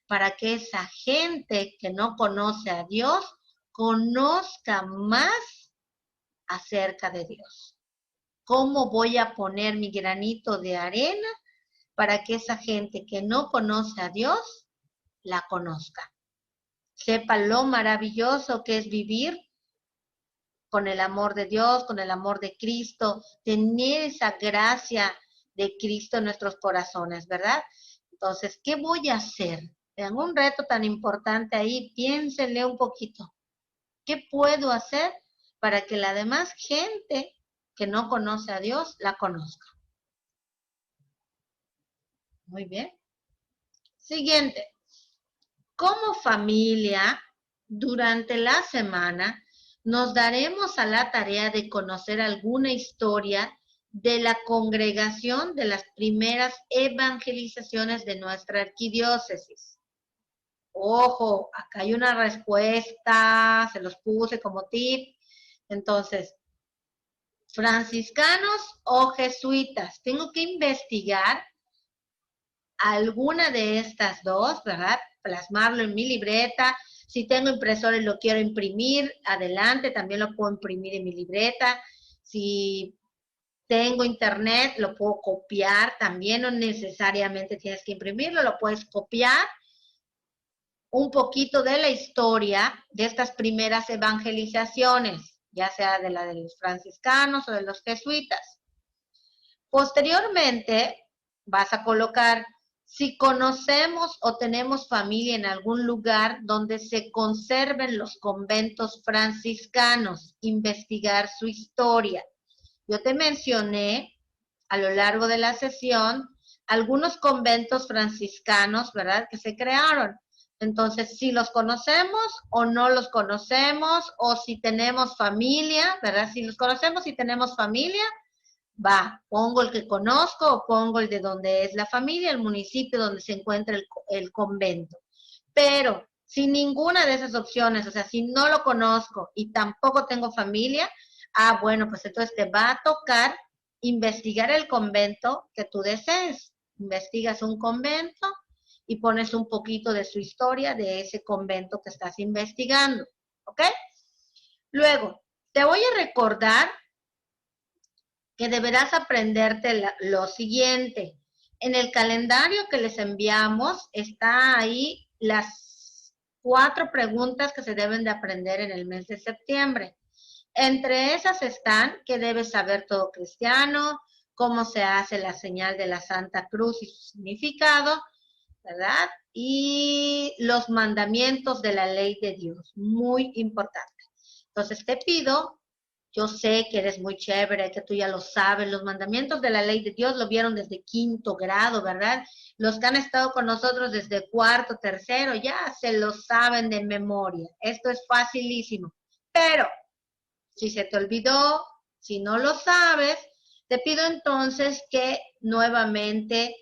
para que esa gente que no conoce a Dios conozca más acerca de Dios? ¿Cómo voy a poner mi granito de arena para que esa gente que no conoce a Dios la conozca? Sepa lo maravilloso que es vivir con el amor de Dios, con el amor de Cristo, tener esa gracia de Cristo en nuestros corazones, ¿verdad? Entonces, ¿qué voy a hacer? Tengan un reto tan importante ahí, piénsenle un poquito. ¿Qué puedo hacer para que la demás gente que no conoce a Dios la conozca? Muy bien. Siguiente. Como familia, durante la semana, nos daremos a la tarea de conocer alguna historia de la congregación de las primeras evangelizaciones de nuestra arquidiócesis. Ojo, acá hay una respuesta, se los puse como tip. Entonces, franciscanos o jesuitas, tengo que investigar alguna de estas dos, ¿verdad? Plasmarlo en mi libreta. Si tengo impresora y lo quiero imprimir, adelante, también lo puedo imprimir en mi libreta. Si tengo internet, lo puedo copiar, también no necesariamente tienes que imprimirlo, lo puedes copiar. Un poquito de la historia de estas primeras evangelizaciones, ya sea de la de los franciscanos o de los jesuitas. Posteriormente, vas a colocar si conocemos o tenemos familia en algún lugar donde se conserven los conventos franciscanos, investigar su historia. Yo te mencioné a lo largo de la sesión algunos conventos franciscanos, ¿verdad?, que se crearon. Entonces, si los conocemos o no los conocemos, o si tenemos familia, ¿verdad? Si los conocemos y tenemos familia, Va, pongo el que conozco o pongo el de donde es la familia, el municipio donde se encuentra el convento. Pero si ninguna de esas opciones, o sea, si no lo conozco y tampoco tengo familia, bueno, pues entonces te va a tocar investigar el convento que tú desees. Investigas un convento y pones un poquito de su historia de ese convento que estás investigando, ¿ok? Luego, te voy a recordar que deberás aprenderte lo siguiente. En el calendario que les enviamos está ahí las 4 preguntas que se deben de aprender en el mes de septiembre. Entre esas están que debes saber todo cristiano, cómo se hace la señal de la Santa Cruz y su significado, ¿verdad? Y los mandamientos de la ley de Dios, muy importante. Entonces te pido, yo sé que eres muy chévere, que tú ya lo sabes, los mandamientos de la ley de Dios lo vieron desde 5º grado, ¿verdad? Los que han estado con nosotros desde 4º, 3º, ya se lo saben de memoria. Esto es facilísimo. Pero si se te olvidó, si no lo sabes, te pido entonces que nuevamente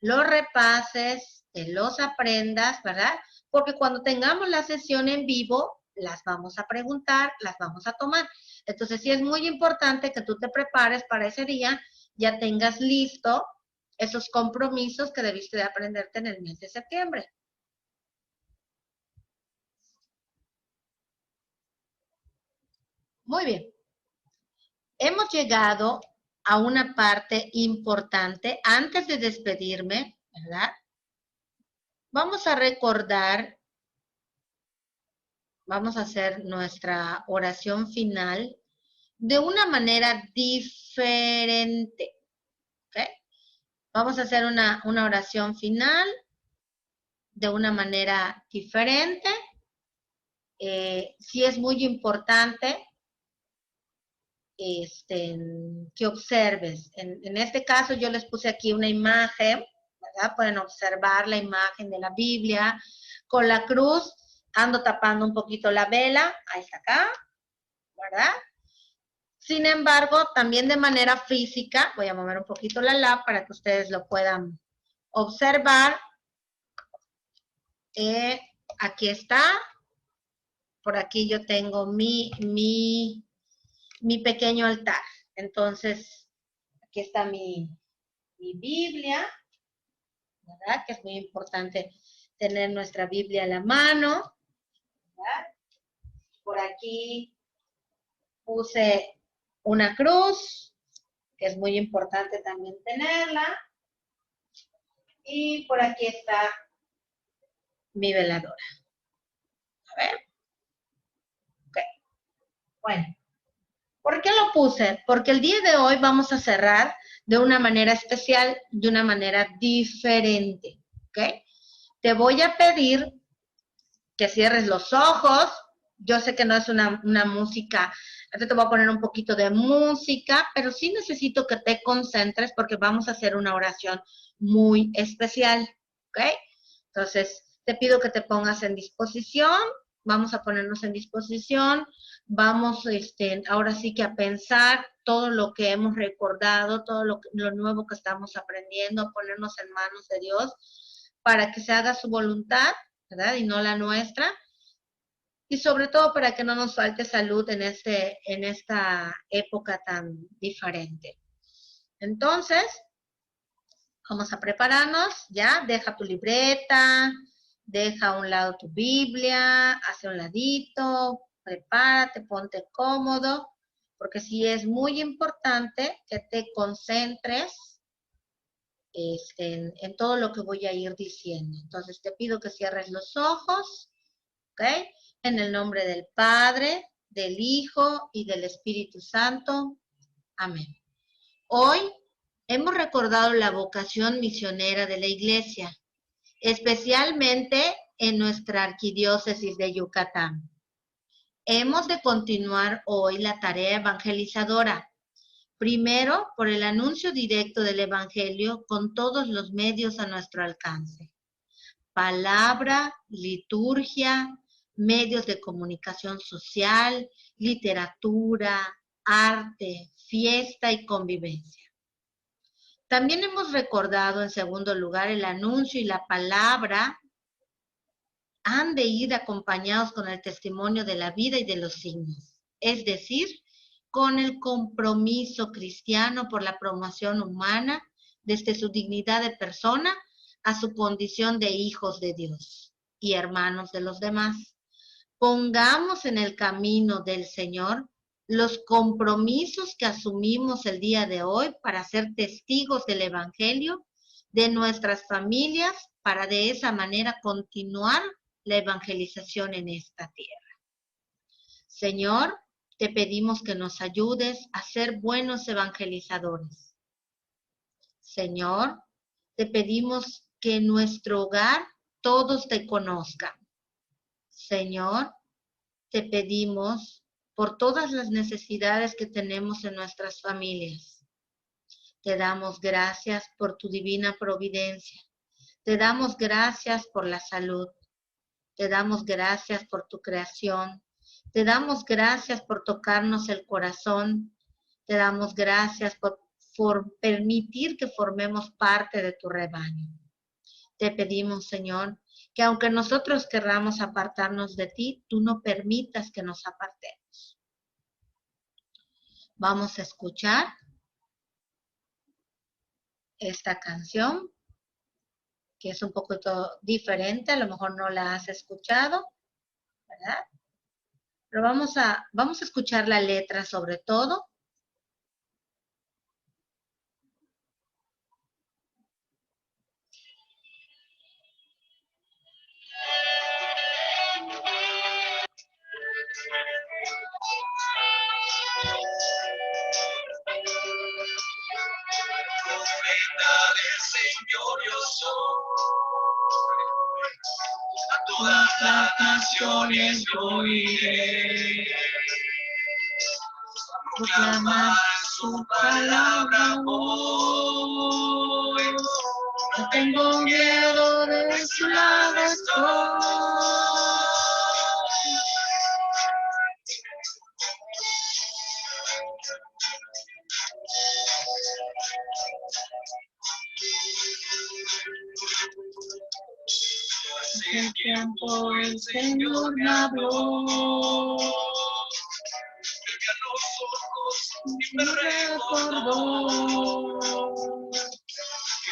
los repases, te los aprendas, ¿verdad? Porque cuando tengamos la sesión en vivo, las vamos a preguntar, las vamos a tomar. Entonces, sí es muy importante que tú te prepares para ese día, ya tengas listo esos compromisos que debiste de aprenderte en el mes de septiembre. Muy bien. Hemos llegado a una parte importante. Antes de despedirme, ¿verdad? Vamos a recordar, vamos a hacer nuestra oración final de una manera diferente. ¿Okay? Vamos a hacer una oración final de una manera diferente. Sí es muy importante que observes. En este caso yo les puse aquí una imagen, ¿verdad? Pueden observar la imagen de la Biblia con la cruz. Ando tapando un poquito la vela, ahí está acá, ¿verdad? Sin embargo, también de manera física, voy a mover un poquito la lab para que ustedes lo puedan observar. Aquí está. Por aquí yo tengo mi pequeño altar. Entonces, aquí está mi Biblia, ¿verdad? Que es muy importante tener nuestra Biblia a la mano, ¿verdad? Por aquí puse una cruz, que es muy importante también tenerla. Y por aquí está mi veladora. A ver. Ok. Bueno. ¿Por qué lo puse? Porque el día de hoy vamos a cerrar de una manera especial, de una manera diferente. ¿Ok? Te voy a pedir que cierres los ojos. Yo sé que no es una música, ahorita te voy a poner un poquito de música, pero sí necesito que te concentres porque vamos a hacer una oración muy especial, ¿ok? Entonces, te pido que te pongas en disposición, vamos a ponernos en disposición, vamos ahora sí que a pensar todo lo que hemos recordado, todo lo nuevo que estamos aprendiendo, ponernos en manos de Dios para que se haga su voluntad, ¿verdad? Y no la nuestra. Y sobre todo para que no nos falte salud en esta época tan diferente. Entonces, vamos a prepararnos, ¿ya? Deja tu libreta, deja a un lado tu Biblia, hace un ladito, prepárate, ponte cómodo, porque sí es muy importante que te concentres en todo lo que voy a ir diciendo. Entonces, te pido que cierres los ojos, ¿ok? En el nombre del Padre, del Hijo y del Espíritu Santo. Amén. Hoy hemos recordado la vocación misionera de la Iglesia, especialmente en nuestra arquidiócesis de Yucatán. Hemos de continuar hoy la tarea evangelizadora, primero por el anuncio directo del Evangelio con todos los medios a nuestro alcance. Palabra, liturgia, medios de comunicación social, literatura, arte, fiesta y convivencia. También hemos recordado, en segundo lugar, el anuncio y la palabra han de ir acompañados con el testimonio de la vida y de los signos, es decir, con el compromiso cristiano por la promoción humana desde su dignidad de persona a su condición de hijos de Dios y hermanos de los demás. Pongamos en el camino del Señor los compromisos que asumimos el día de hoy para ser testigos del Evangelio de nuestras familias, para de esa manera continuar la evangelización en esta tierra. Señor, te pedimos que nos ayudes a ser buenos evangelizadores. Señor, te pedimos que en nuestro hogar todos te conozcan. Señor, te pedimos por todas las necesidades que tenemos en nuestras familias. Te damos gracias por tu divina providencia. Te damos gracias por la salud. Te damos gracias por tu creación. Te damos gracias por tocarnos el corazón. Te damos gracias por permitir que formemos parte de tu rebaño. Te pedimos, Señor, que aunque nosotros querramos apartarnos de ti, tú no permitas que nos apartemos. Vamos a escuchar esta canción, que es un poquito diferente, a lo mejor no la has escuchado, ¿verdad? Pero vamos a escuchar la letra sobre todo. Profeta del Señor yo soy, a todas las naciones yo iré, a proclamar su palabra hoy. No tengo miedo, de su lado estoy. Hace tiempo el Señor me habló, me vio a los ojos y me recordó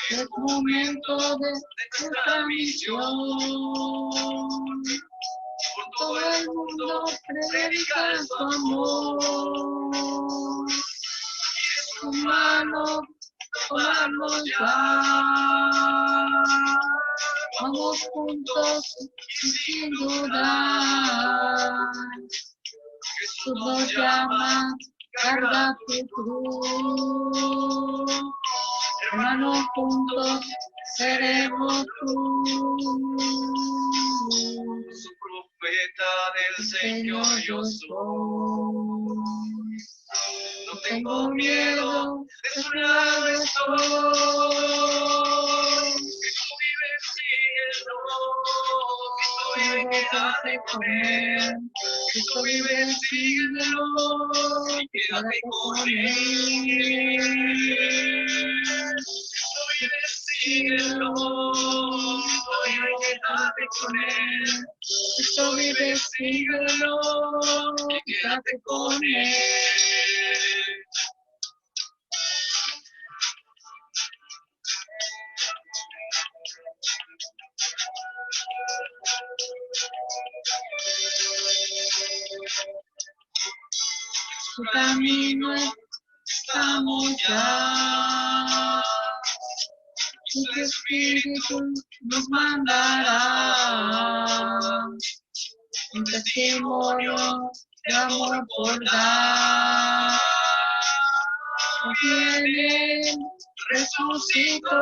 que es momento de nuestra misión. Por todo el mundo predicar su amor, y de su mano tomarnos ya. Vamos juntos y sin dudar. Jesús nos llama, carga tu cruz. Hermanos, juntos seremos luz. Su profeta del Señor yo soy. No tengo miedo, de su lado estoy. Cristo vive, síguelo. Cristo vive, quédate con él. Cristo vive, síguelo. Y quédate con él. Cristo vive, síguelo. Cristo vive, quédate con él. Cristo vive, síguelo. Y quédate con él. Su camino estamos ya, su espíritu nos mandará un testimonio de amor por dar. Viene, resucitó,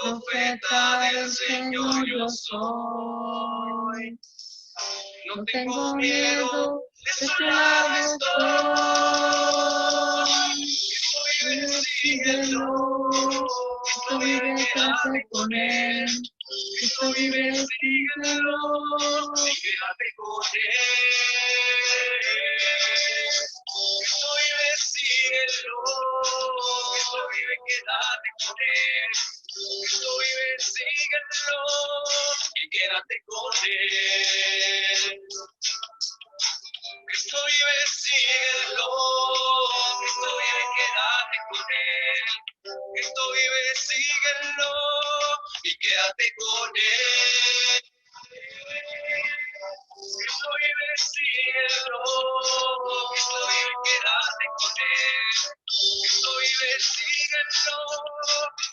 profeta del Señor yo soy. No tengo miedo, de su lado estoy. Cristo vive, síguelo. Cristo vive, quédate con él. Cristo vive, síguelo. Y quédate con él. síguelo. Cristo vive, quédate con Él. Cristo vive, síguelo y quédate con Él. Cristo vive, síguelo. Cristo vive, quédate con Él. Cristo vive, síguelo y quédate con Él. Cristo vive, síguelo. Cristo vive, quédate con Él. Cristo vive, síguelo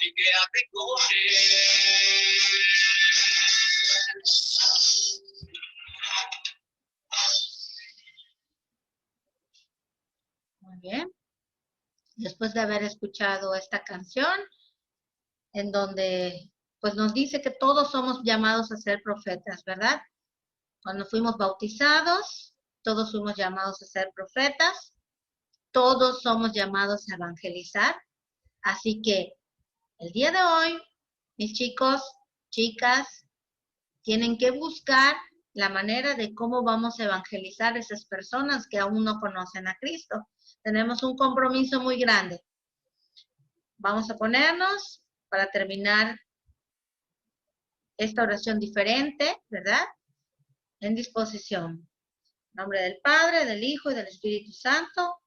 y quédate con Él. Muy bien. Después de haber escuchado esta canción, en donde pues nos dice que todos somos llamados a ser profetas, ¿verdad? Cuando fuimos bautizados, todos fuimos llamados a ser profetas, todos somos llamados a evangelizar. Así que el día de hoy, mis chicos, chicas, tienen que buscar la manera de cómo vamos a evangelizar a esas personas que aún no conocen a Cristo. Tenemos un compromiso muy grande. Vamos a ponernos para terminar esta oración diferente, ¿verdad? En disposición. En nombre del Padre, del Hijo y del Espíritu Santo.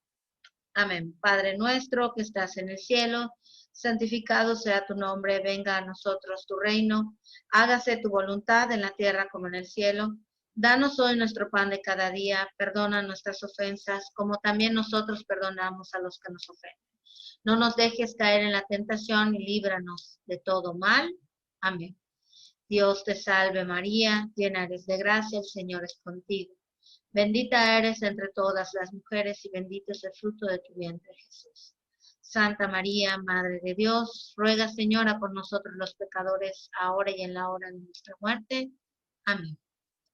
Amén. Padre nuestro que estás en el cielo, santificado sea tu nombre, venga a nosotros tu reino, hágase tu voluntad en la tierra como en el cielo. Danos hoy nuestro pan de cada día, perdona nuestras ofensas, como también nosotros perdonamos a los que nos ofenden. No nos dejes caer en la tentación y líbranos de todo mal. Amén. Dios te salve María, llena eres de gracia, el Señor es contigo. Bendita eres entre todas las mujeres y bendito es el fruto de tu vientre, Jesús. Santa María, Madre de Dios, ruega, Señora, por nosotros los pecadores, ahora y en la hora de nuestra muerte. Amén.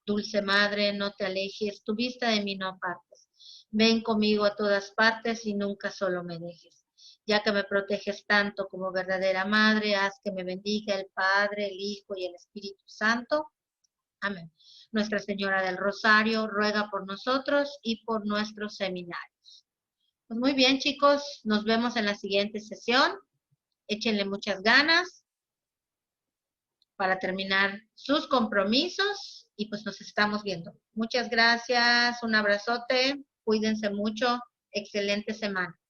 Dulce Madre, no te alejes, tu vista de mí no apartes. Ven conmigo a todas partes y nunca solo me dejes. Ya que me proteges tanto como verdadera Madre, haz que me bendiga el Padre, el Hijo y el Espíritu Santo. Amén. Nuestra Señora del Rosario, ruega por nosotros y por nuestros seminarios. Pues muy bien, chicos, nos vemos en la siguiente sesión. Échenle muchas ganas para terminar sus compromisos y pues nos estamos viendo. Muchas gracias, un abrazote, cuídense mucho, excelente semana.